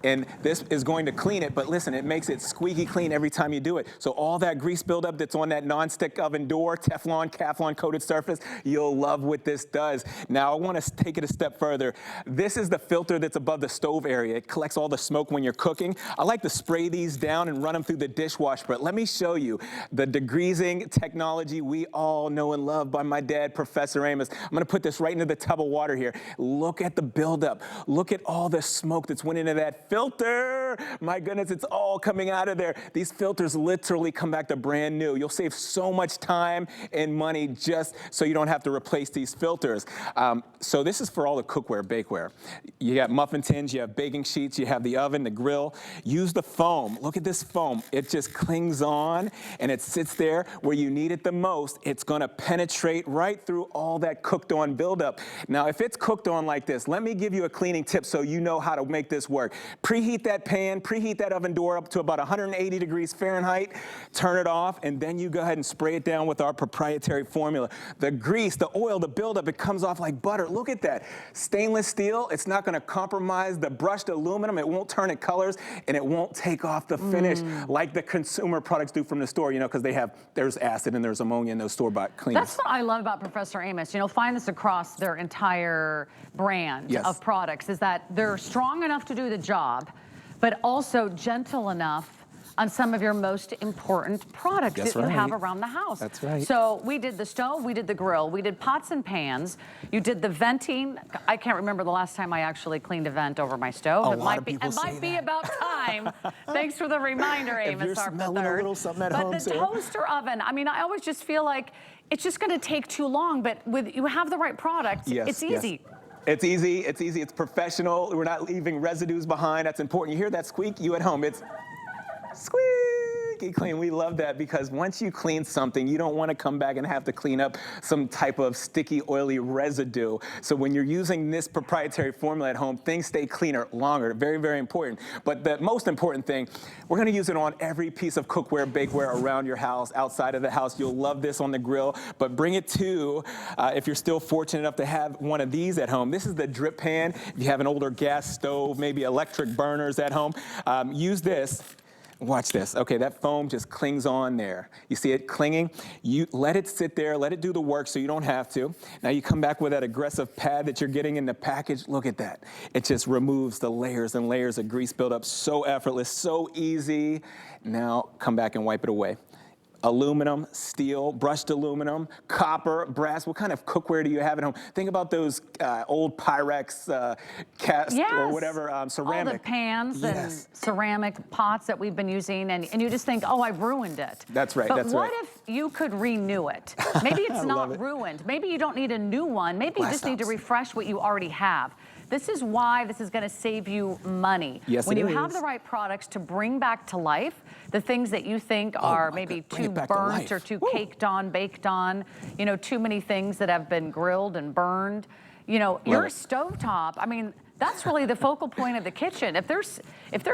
and this is going to clean it. But listen, it makes it squeaky clean every time you do it. So all that grease buildup that's on that non-stick oven door, Teflon, Kevlar coated surface, you'll love what this does. Now, I want to take it a step further. This is the filter that's above the stove area. It collects all the smoke when you're cooking. I like to spray these down and run them through the dishwasher, but let me show you the degreasing technology we all know and love by my dad, Professor Amos. I'm gonna put this right into the tub of water here. Look at the buildup. Look at all the smoke that's went into that filter. My goodness, it's all coming out of there. These filters literally come back to brand new. You'll save so much time and money just so you don't have to replace these filters. So this is for all the cookware, bakeware. You got muffin tins, you have baking sheets, you have the oven, the grill. Use the foam. Look at this foam. It just clings on and it sits there where you need it the most. It's gonna penetrate right through all that cooked on buildup. Now, if it's cooked on like this, let me give you a cleaning tip so you know how to make this work. Preheat that pan, preheat that oven door up to about 180 degrees Fahrenheit, turn it off, and then you go ahead and spray it down with our proprietary formula. The grease, the oil, the buildup, it comes off like butter. Look at that. Stainless steel, it's not gonna compromise the brushed aluminum, it won't turn it colors, and it won't take off the finish like the consumer products do from the store, you know, because there's acid and there's ammonia in those store-bought cleaners. That's what I love about Professor Amos. You know, find this across their entire brand of products, is that they're strong enough to do the job, but also gentle enough on some of your most important products that you have around the house. That's right. So we did the stove, we did the grill, we did pots and pans, you did the venting. I can't remember the last time I actually cleaned a vent over my stove. It might be about time. Thanks for the reminder, Amos. If you're smelling a little something at home, but the toaster oven, I mean, I always just feel like it's just gonna take too long, but with you have the right product, it's easy. It's easy, it's professional. We're not leaving residues behind. That's important. You hear that squeak? You at home, it's squeak. squeaky clean. We love that because once you clean something, you don't want to come back and have to clean up some type of sticky, oily residue. So when you're using this proprietary formula at home, things stay cleaner longer. Very, very important. But the most important thing, we're going to use it on every piece of cookware, bakeware around your house, outside of the house. You'll love this on the grill, but bring it to, if you're still fortunate enough to have one of these at home. This is the drip pan. If you have an older gas stove, maybe electric burners at home, use this. Watch this. Okay, that foam just clings on there. You see it clinging? You let it sit there, let it do the work so you don't have to. Now you come back with that aggressive pad that you're getting in the package. Look at that. It just removes the layers and layers of grease buildup. So effortless, so easy. Now come back and wipe it away. Aluminum, steel, brushed aluminum, copper, brass. What kind of cookware do you have at home? Think about those old Pyrex cast or whatever, ceramic. All the pans and ceramic pots that we've been using, and you just think, oh, I've ruined it. That's right, but what if you could renew it? Maybe it's not ruined. Maybe you don't need a new one. Maybe you just need to refresh what you already have. This is why this is going to save you money. Yes, when you have the right products to bring back to life the things that you think are maybe too burnt or too caked on, baked on, you know, too many things that have been grilled and burned. You know, your stovetop, I mean, that's really the focal point of the kitchen. If there's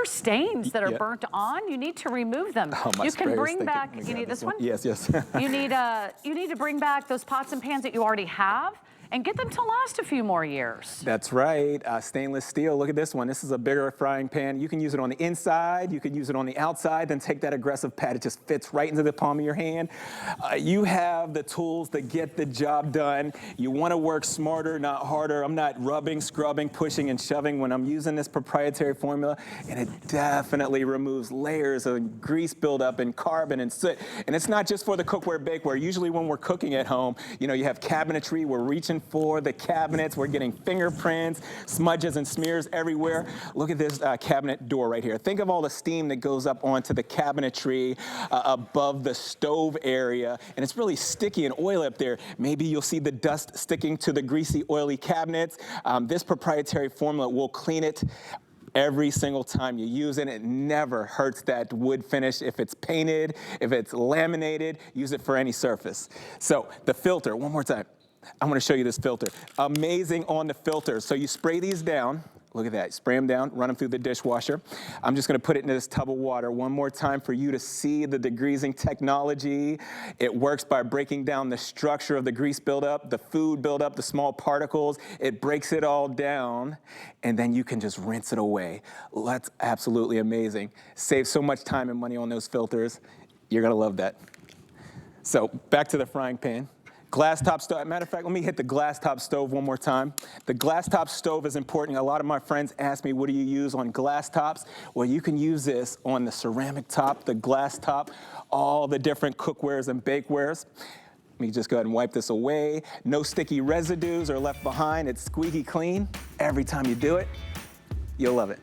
stains that are burnt on, you need to remove them. You can bring back, you need this one? Yes, yes. You need to bring back those pots and pans that you already have and get them to last a few more years. That's right. Stainless steel. Look at this one. This is a bigger frying pan. You can use it on the inside. You can use it on the outside. Then take that aggressive pad. It just fits right into the palm of your hand. You have the tools to get the job done. You want to work smarter, not harder. I'm not rubbing, scrubbing, pushing, and shoving when I'm using this proprietary formula. And it definitely removes layers of grease buildup and carbon and soot. And it's not just for the cookware, bakeware. Usually when we're cooking at home, you know, you have cabinetry. We're reaching for the cabinets. We're getting fingerprints, smudges and smears everywhere. Look at this cabinet door right here. Think of all the steam that goes up onto the cabinetry above the stove area, and it's really sticky and oily up there. Maybe you'll see the dust sticking to the greasy, oily cabinets. This proprietary formula will clean it every single time you use it. It never hurts that wood finish. If it's painted, if it's laminated, use it for any surface. So the filter, one more time. I want to show you this filter. Amazing on the filter. So you spray these down. Look at that. Spray them down, run them through the dishwasher. I'm just going to put it into this tub of water one more time for you to see the degreasing technology. It works by breaking down the structure of the grease buildup, the food buildup, the small particles. It breaks it all down, and then you can just rinse it away. That's absolutely amazing. Save so much time and money on those filters. You're going to love that. So back to the frying pan. Glass top stove. Matter of fact, let me hit the glass top stove one more time. The glass top stove is important. A lot of my friends ask me, what do you use on glass tops? Well, you can use this on the ceramic top, the glass top, all the different cookwares and bakewares. Let me just go ahead and wipe this away. No sticky residues are left behind. It's squeaky clean. Every time you do it, you'll love it.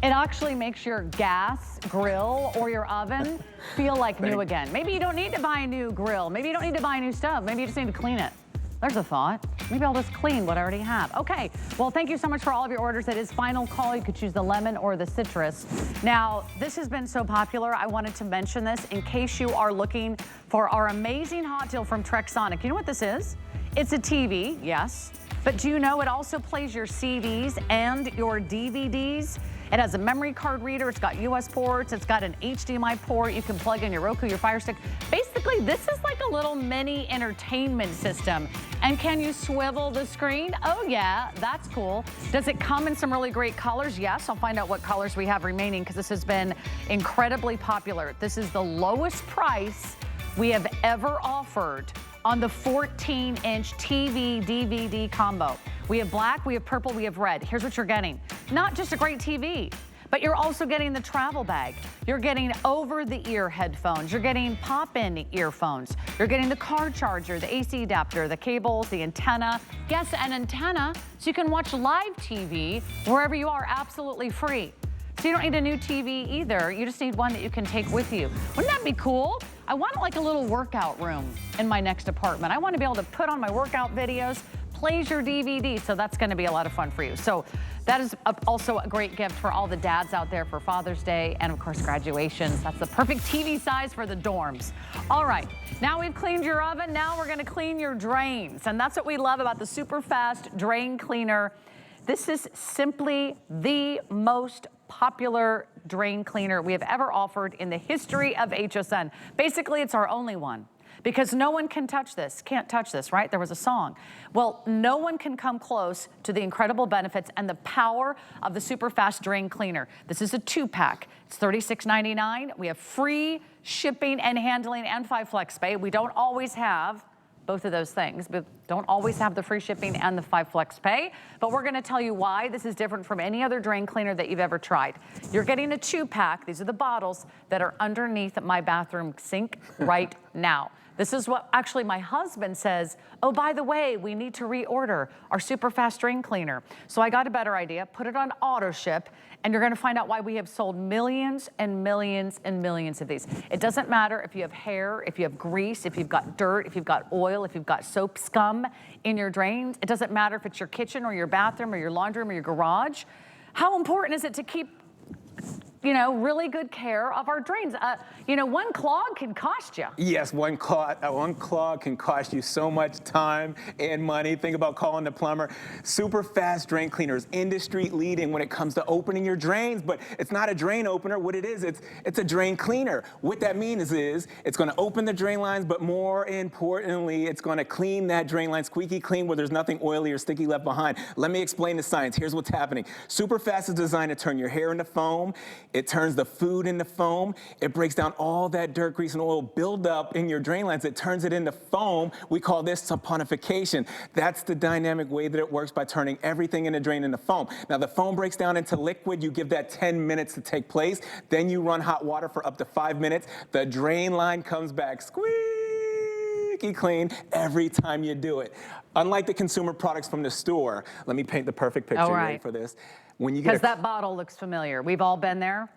It actually makes your gas grill or your oven feel like new again. Maybe you don't need to buy a new grill. Maybe you don't need to buy a new stove. Maybe you just need to clean it. There's a thought. Maybe I'll just clean what I already have. Okay, well, thank you so much for all of your orders. It is final call. You could choose the lemon or the citrus. Now, this has been so popular, I wanted to mention this in case you are looking for our amazing hot deal from Trexonic. You know what this is? It's a TV, yes. But do you know it also plays your CDs and your DVDs? It has a memory card reader, it's got US ports, it's got an HDMI port, you can plug in your Roku, your Fire Stick. Basically, this is like a little mini entertainment system. And can you swivel the screen? Oh yeah, that's cool. Does it come in some really great colors? Yes, I'll find out what colors we have remaining because this has been incredibly popular. This is the lowest price we have ever offered on the 14-inch TV DVD combo. We have black, we have purple, we have red. Here's what you're getting. Not just a great TV, but you're also getting the travel bag. You're getting over-the-ear headphones. You're getting pop-in earphones. You're getting the car charger, the AC adapter, the cables, the antenna. Yes, an antenna, so you can watch live TV wherever you are, absolutely free. So you don't need a new TV either. You just need one that you can take with you. Wouldn't that be cool? I want like a little workout room in my next apartment. I want to be able to put on my workout videos, plays your DVD, so that's gonna be a lot of fun for you. So that is also a great gift for all the dads out there for Father's Day and of course graduations. That's the perfect TV size for the dorms. All right, now we've cleaned your oven, now we're gonna clean your drains. And that's what we love about the super fast drain cleaner. This is simply the most popular drain cleaner we have ever offered in the history of HSN. Basically, it's our only one because no one can touch this, can't touch this, right? There was a song. Well, no one can come close to the incredible benefits and the power of the super fast drain cleaner. This is a 2-pack. It's $36.99. We have free shipping and handling and 5 flex pay. We don't always have both of those things, but don't always have the free shipping and the 5 flex pay. But we're gonna tell you why this is different from any other drain cleaner that you've ever tried. You're getting a 2-pack. These are the bottles that are underneath my bathroom sink right now. This is what actually my husband says, oh, by the way, we need to reorder our super fast drain cleaner. So I got a better idea, put it on auto ship, and you're gonna find out why we have sold millions and millions and millions of these. It doesn't matter if you have hair, if you have grease, if you've got dirt, if you've got oil, if you've got soap scum in your drains. It doesn't matter if it's your kitchen or your bathroom or your laundry room or your garage. How important is it to keep, you know, really good care of our drains? You know, one clog can cost you. Yes, one clog can cost you so much time and money. Think about calling the plumber. Super fast drain cleaners, industry leading when it comes to opening your drains, but it's not a drain opener. What it is, it's a drain cleaner. What that means is it's gonna open the drain lines, but more importantly, it's gonna clean that drain line squeaky clean where there's nothing oily or sticky left behind. Let me explain the science. Here's what's happening. Super fast is designed to turn your hair into foam. It turns the food into foam. It breaks down all that dirt, grease, and oil buildup in your drain lines. It turns it into foam. We call this saponification. That's the dynamic way that it works by turning everything in the drain into foam. Now, the foam breaks down into liquid. You give that 10 minutes to take place. Then you run hot water for up to 5 minutes. The drain line comes back squeaky clean every time you do it. Unlike the consumer products from the store, let me paint the perfect picture. All right. Ready for this? When you get Because that bottle looks familiar. We've all been there.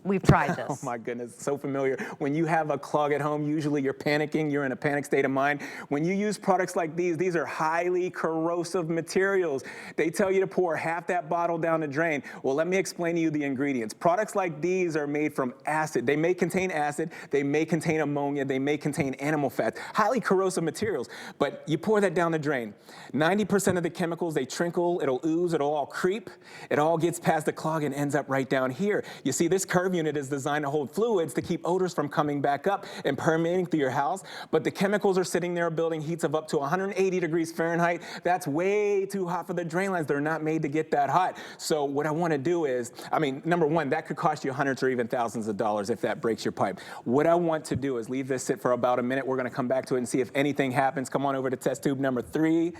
We've tried this. Oh my goodness, so familiar. When you have a clog at home, usually you're panicking, you're in a panic state of mind. When you use products like these are highly corrosive materials. They tell you to pour half that bottle down the drain. Well, let me explain to you the ingredients. Products like these are made from acid. They may contain acid, they may contain ammonia, they may contain animal fats, highly corrosive materials. But you pour that down the drain. 90% of the chemicals, they trickle, it'll ooze, it'll all creep. It all gets past the clog and ends up right down here. You see, this curve unit is designed to hold fluids to keep odors from coming back up and permeating through your house, but the chemicals are sitting there building heats of up to 180 degrees Fahrenheit. That's way too hot for the drain lines. They're not made to get that hot. So what I want to do is, I mean, number one, that could cost you hundreds or even thousands of dollars if that breaks your pipe. What I want to do is leave this sit for about a minute. We're going to come back to it and see if anything happens. Come on over to test tube number 3.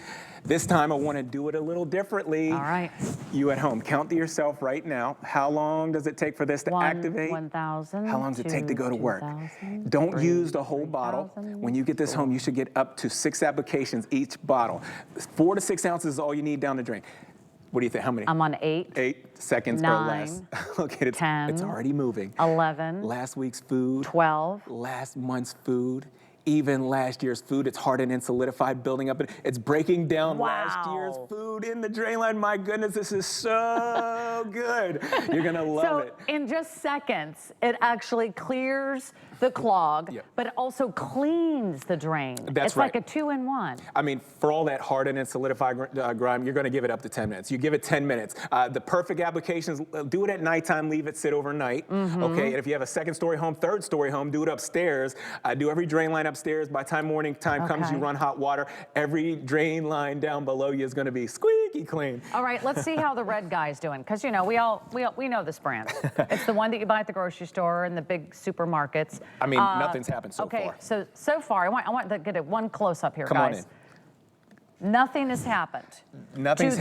This time I want to do it a little differently. All right. You at home, count to yourself right now. How long does it take for this to activate? 1,000. How long does it take to go to work? 2,000, Don't use the whole bottle. 3,000. When you get this home, you should get up to 6 applications each bottle. 4 to 6 ounces is all you need down the drain. What do you think? How many? I'm on 8. 8 seconds 9, or less. Okay, 10, it's already moving. 11. Last week's food. 12. Last month's food. Even last year's food, it's hardened and solidified, building up. It's breaking down last year's food in the drain line. My goodness, this is so good. You're gonna love it. So in just seconds, it actually clears the clog, but it also cleans the drain. That's right. It's like a 2-in-1. I mean, for all that hardened and solidified grime, you're gonna give it up to 10 minutes. You give it 10 minutes. The perfect applications, do it at nighttime, leave it sit overnight, okay? And if you have a 2nd-story home, 3rd-story home, do it upstairs. Do every drain line upstairs. By the time morning time comes, you run hot water. Every drain line down below you is gonna be squeaky clean. All right, let's see how the red guy's doing, because you know, we know this brand. It's the one that you buy at the grocery store and the big supermarkets. I mean, nothing's happened so far. Okay, so far, I want to get one close up here, Come guys. on in. Nothing has happened. Nothing's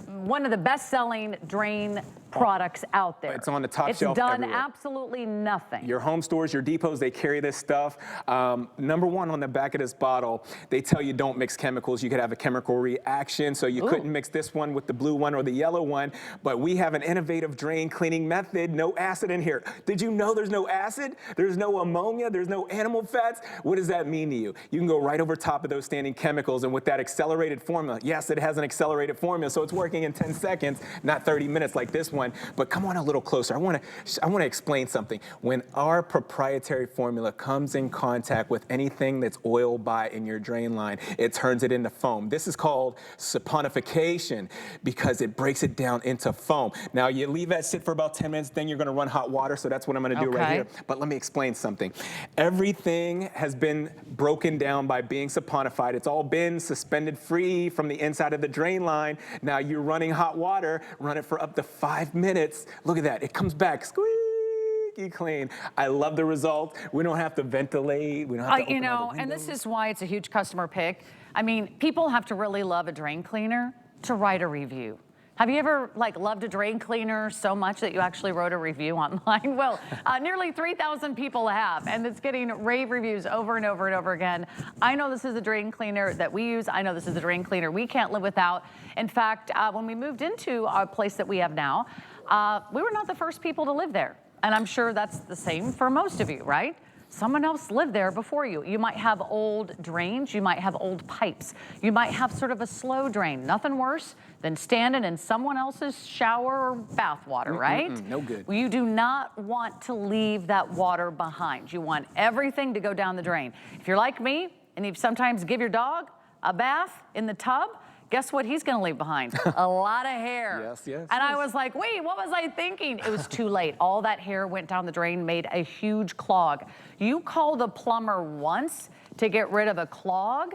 one of the best-selling drain products out there. It's on the top shelf It's done everywhere. absolutely nothing. Your home stores, your depots, they carry this stuff. Number one on the back of this bottle, they tell you don't mix chemicals. You could have a chemical reaction, so you couldn't mix this one with the blue one or the yellow one. But we have an innovative drain cleaning method. No acid in here. Did you know there's no acid? There's no ammonia. There's no animal fats. What does that mean to you? You can go right over top of those standing chemicals, and with that accelerated formula, yes, it has an accelerated formula, so it's working in 10 seconds, not 30 minutes like this one. But come on a little closer. I want to explain something. When our proprietary formula comes in contact with anything that's oiled by in your drain line, it turns it into foam. This is called saponification because it breaks it down into foam. Now, you leave that sit for about 10 minutes, then you're going to run hot water, so that's what I'm going to do right here. But let me explain something. Everything has been broken down by being saponified. It's all been suspended free from the inside of the drain line. Now you're running hot water, run it for up to 5 minutes. Look at that, it comes back squeaky clean. I love the result. We don't have to ventilate. We don't have to open all the windows. And this is why it's a huge customer pick. I mean, people have to really love a drain cleaner to write a review. Have you ever loved a drain cleaner so much that you actually wrote a review online? Well, nearly 3,000 people have, and it's getting rave reviews over and over and over again. I know this is a drain cleaner that we use. I know this is a drain cleaner we can't live without. In fact, when we moved into our place that we have now, we were not the first people to live there. And I'm sure that's the same for most of you, right? Someone else lived there before you. You might have old drains, you might have old pipes, you might have sort of a slow drain. Nothing worse than standing in someone else's shower or bath water, right? No good. Well, you do not want to leave that water behind. You want everything to go down the drain. If you're like me, and you sometimes give your dog a bath in the tub, guess what he's gonna leave behind? A lot of hair. Yes, yes. And I was like, wait, what was I thinking? It was too late. All that hair went down the drain, made a huge clog. You call the plumber once to get rid of a clog,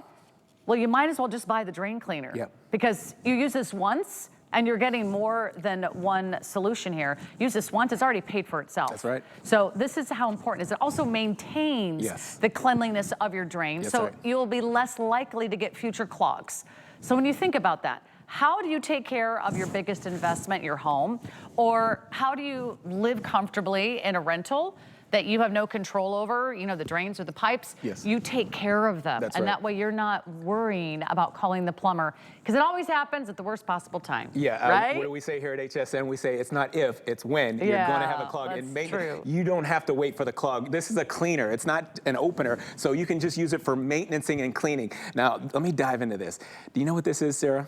well, you might as well just buy the drain cleaner. Yep. Because you use this once, and you're getting more than one solution here. Use this once, it's already paid for itself. That's right. So this is how important it is. It also maintains the cleanliness of your drain, so you'll be less likely to get future clogs. So when you think about that, how do you take care of your biggest investment, your home? Or how do you live comfortably in a rental that you have no control over, you know, the drains or the pipes? Yes. You take care of them. That's and right. that way you're not worrying about calling the plumber, because it always happens at the worst possible time. Yeah, right? What do we say here at HSN? We say it's not if, it's when you're going to have a clog. That's true. You don't have to wait for the clog. This is a cleaner. It's not an opener, so you can just use it for maintaining and cleaning. Now, let me dive into this. Do you know what this is, Sarah?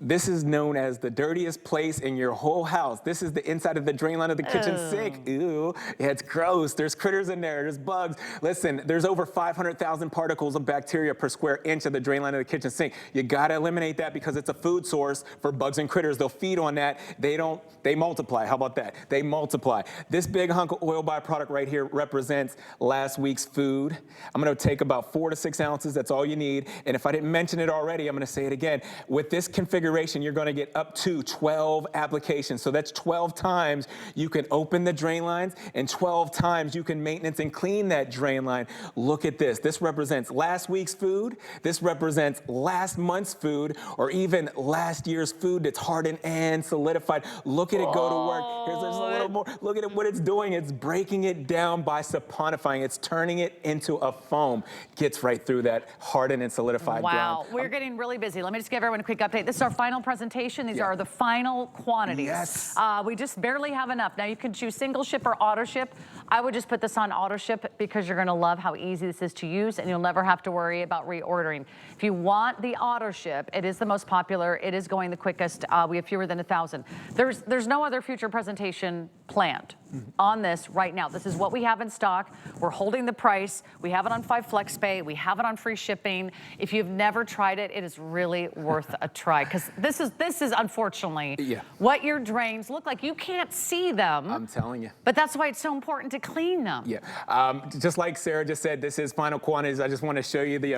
This is known as the dirtiest place in your whole house. This is the inside of the drain line of the kitchen sink. Ew, yeah, it's gross. There's critters in there, there's bugs. Listen, there's over 500,000 particles of bacteria per square inch of the drain line of the kitchen sink. You gotta eliminate that because it's a food source for bugs and critters. They'll feed on that. They multiply. How about that? They multiply. This big hunk of oil byproduct right here represents last week's food. I'm gonna take about 4 to 6 ounces. That's all you need. And if I didn't mention it already, I'm gonna say it again. With this configuration, you're going to get up to 12 applications. So that's 12 times you can open the drain lines, and 12 times you can maintenance and clean that drain line. Look at this. This represents last week's food. This represents last month's food, or even last year's food that's hardened and solidified. Look at it go to work. Here's a little more. Look at it, what it's doing. It's breaking it down by saponifying. It's turning it into a foam. Gets right through that hardened and solidified ground. Wow, we're getting really busy. Let me just give everyone a quick update. This is our final presentation. These are the final quantities. Yes. We just barely have enough. Now you can choose single ship or auto ship. I would just put this on auto ship because you're gonna love how easy this is to use, and you'll never have to worry about reordering. If you want the auto ship, it is the most popular. It is going the quickest. We have fewer than 1,000. There's no other future presentation planned on this right now. This is what we have in stock. We're holding the price. We have it on 5 FlexPay. We have it on free shipping. If you've never tried it, it is really worth a try, because this is unfortunately what your drains look like. You can't see them. I'm telling you. But that's why it's so important to clean them. Yeah, just like Sarah just said, this is final quantities. I just want to show you the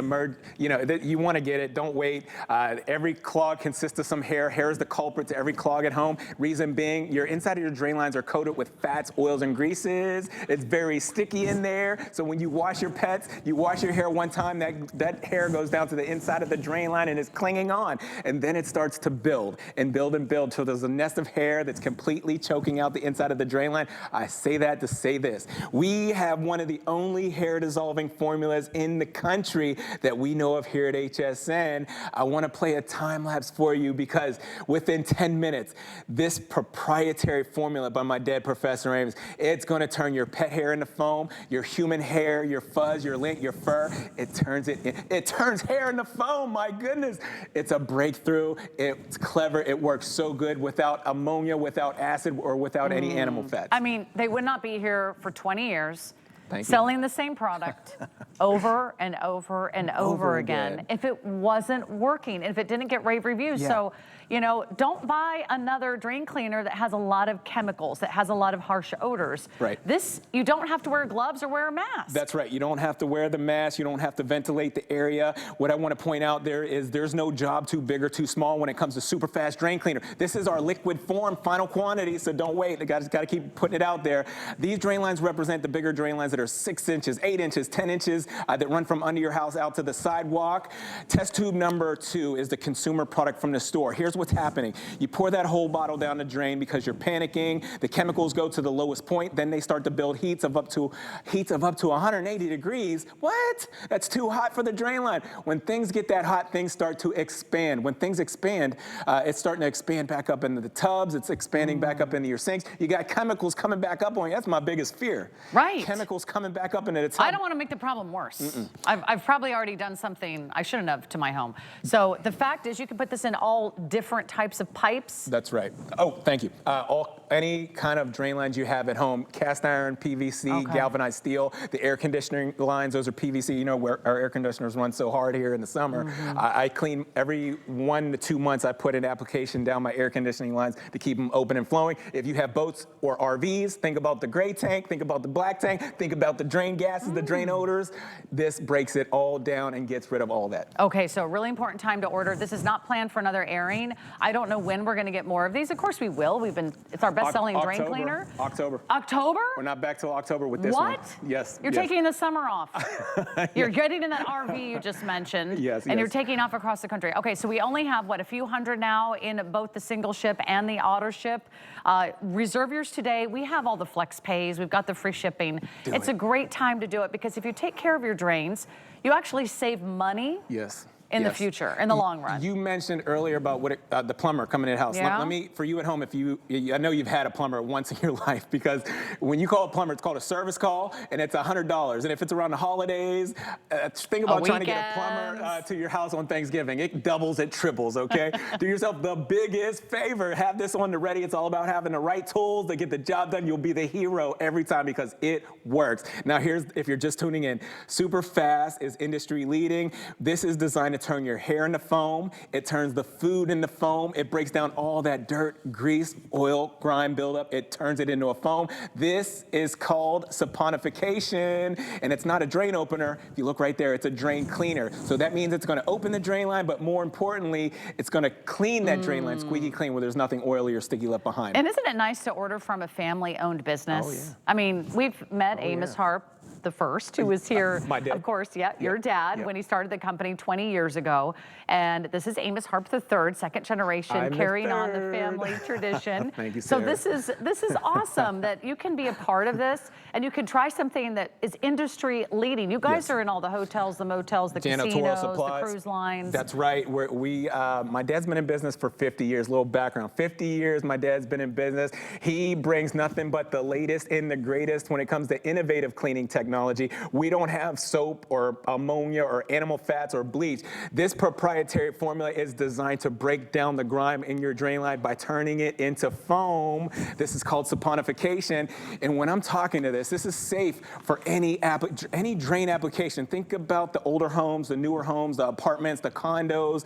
you want to get it, don't wait. Every clog consists of some hair. Hair is the culprit to every clog at home. Reason being, your inside of your drain lines are coated with fats, oils, and greases. It's very sticky in there. So when you wash your pets, you wash your hair one time, that hair goes down to the inside of the drain line and is clinging on. And then it starts to build and build and build till there's a nest of hair that's completely choking out the inside of the drain line. I say that to say this. We have one of the only hair dissolving formulas in the country that we know of here at HSN. I want to play a time lapse for you because within 10 minutes, this proprietary formula by my dad, Professor Ames, it's going to turn your pet hair into foam, your human hair, your fuzz, your lint, your fur. It turns hair into foam. My goodness. It's a breakthrough. It's clever. It works so good without ammonia, without acid, or without any animal fats. I mean, they would not be here for 20 years Thank selling you. the same product over and over and over again if it wasn't working, if it didn't get rave reviews. Yeah. So, don't buy another drain cleaner that has a lot of chemicals, that has a lot of harsh odors. Right. This, you don't have to wear gloves or wear a mask. That's right. You don't have to wear the mask. You don't have to ventilate the area. What I want to point out there is there's no job too big or too small when it comes to super fast drain cleaner. This is our liquid form, final quantity, so don't wait. You guys got to keep putting it out there. These drain lines represent the bigger drain lines that are 6 inches, 8 inches, 10 inches that run from under your house out to the sidewalk. Test tube number 2 is the consumer product from the store. Here's what's happening. You pour that whole bottle down the drain because you're panicking. The chemicals go to the lowest point. Then they start to build heats of up to 180 degrees. What? That's too hot for the drain line. When things get that hot, things start to expand. When things expand, it's starting to expand back up into the tubs. It's expanding back up into your sinks. You got chemicals coming back up on you. That's my biggest fear. Right. Chemicals coming back up into the tub. I don't want to make the problem worse. I've probably already done something I shouldn't have to my home. So the fact is you can put this in all different types of pipes. That's right. Oh, thank you. Any kind of drain lines you have at home, cast iron, PVC, galvanized steel, the air conditioning lines, those are PVC. You know where our air conditioners run so hard here in the summer. I clean every 1 to 2 months. I put an application down my air conditioning lines to keep them open and flowing. If you have boats or RVs, think about the gray tank, think about the black tank, think about the drain gases, the drain odors. This breaks it all down and gets rid of all that. Okay, so really important time to order. This is not planned for another airing. I don't know when we're going to get more of these. Of course we will. It's our best-selling drain cleaner. October. October? We're not back till October with this one. What? Yes. You're taking the summer off. You're getting in that RV you just mentioned. Yes, and you're taking off across the country. Okay, so we only have, a few hundred now in both the single ship and the auto ship. Reserve yours today. We have all the flex pays. We've got the free shipping. It's a great time to do it because if you take care of your drains, you actually save money. Yes. In the future, in the long run. You mentioned earlier about the plumber coming in the house. Yeah. Let me, for you at home, I know you've had a plumber once in your life because when you call a plumber, it's called a service call and it's $100. And if it's around the holidays, think about trying to get a plumber to your house on Thanksgiving. It doubles, it triples, okay? Do yourself the biggest favor. Have this on the ready. It's all about having the right tools to get the job done. You'll be the hero every time because it works. Now if you're just tuning in, super fast is industry leading. This is designed to turn your hair into foam. It turns the food into foam. It breaks down all that dirt, grease, oil, grime buildup. It turns it into a foam. This is called saponification, and it's not a drain opener. If you look right there, it's a drain cleaner. So that means it's going to open the drain line, but more importantly, it's going to clean that drain line squeaky clean where there's nothing oily or sticky left behind. And isn't it nice to order from a family-owned business? Oh, yeah. I mean, we've met Amos Harp the first, who was here, my dad. of course, your dad, when he started the company 20 years ago. And this is Amos Harp III, second generation, carrying on the family tradition. Thank you, Sarah. So this is awesome that you can be a part of this and you can try something that is industry leading. You guys are in all the hotels, the motels, the casinos, the cruise lines. That's right. My dad's been in business for 50 years. Little background. 50 years my dad's been in business. He brings nothing but the latest and the greatest when it comes to innovative cleaning technology. We don't have soap or ammonia or animal fats or bleach. This proprietary formula is designed to break down the grime in your drain line by turning it into foam. This is called saponification. And when I'm talking to this is safe for any drain application. Think about the older homes, the newer homes, the apartments, the condos.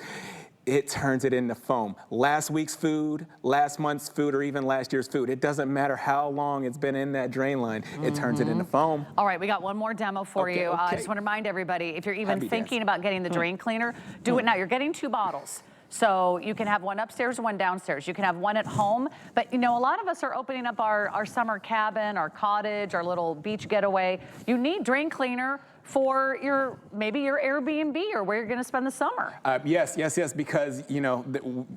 it turns it into foam. Last week's food, last month's food, or even last year's food, it doesn't matter how long it's been in that drain line, it turns it into foam. All right, we got one more demo for you. I just want to remind everybody, if you're even thinking about getting the drain cleaner, do it now. You're getting 2 bottles. So you can have one upstairs and one downstairs. You can have one at home. But you know, a lot of us are opening up our summer cabin, our cottage, our little beach getaway. You need drain cleaner for maybe your Airbnb or where you're going to spend the summer. Yes, because you know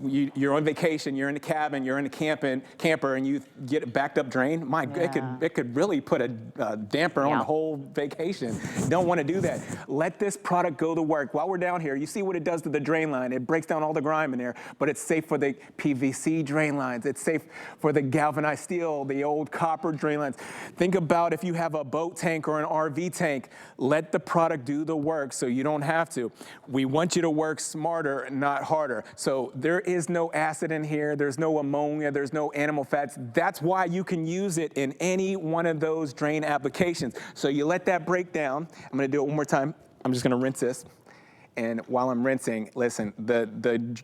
you're on vacation, you're in a cabin, you're in a camper, and you get a backed up drain. My, it could really put a damper on the whole vacation. Don't want to do that. Let this product go to work. While we're down here, you see what it does to the drain line. It breaks down all the grime in there, but it's safe for the PVC drain lines. It's safe for the galvanized steel, the old copper drain lines. Think about if you have a boat tank or an RV tank. Let the product do the work so you don't have to. We want you to work smarter, not harder. So there is no acid in here, there's no ammonia, there's no animal fats. That's why you can use it in any one of those drain applications. So you let that break down. I'm gonna do it one more time. I'm just gonna rinse this. And while I'm rinsing, listen, the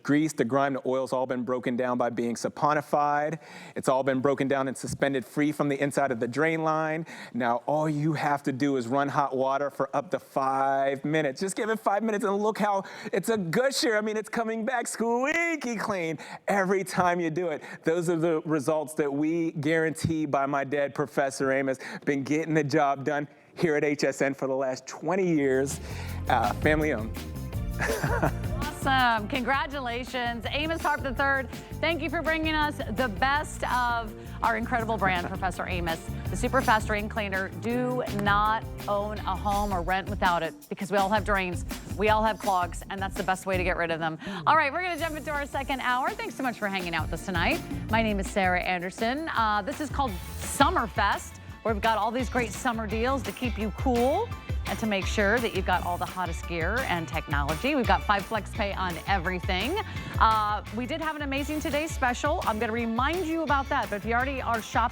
grease, the grime, the oil's all been broken down by being saponified. It's all been broken down and suspended free from the inside of the drain line. Now, all you have to do is run hot water for up to 5 minutes. Just give it 5 minutes and look how it's a gusher. I mean, it's coming back squeaky clean every time you do it. Those are the results that we guarantee by my dad, Professor Amos. Been getting the job done here at HSN for the last 20 years. Family owned. Awesome. Congratulations. Amos Harp III, thank you for bringing us the best of our incredible brand, Professor Amos. The super fast drain cleaner. Do not own a home or rent without it, because we all have drains, we all have clogs, and that's the best way to get rid of them. All right, we're going to jump into our second hour. Thanks so much for hanging out with us tonight. My name is Sarah Anderson. This is called Summerfest, where we've got all these great summer deals to keep you cool and to make sure that you've got all the hottest gear and technology. We've got 5 flex pay on everything. We did have an amazing Today special. I'm going to remind you about that, but if you already are shopping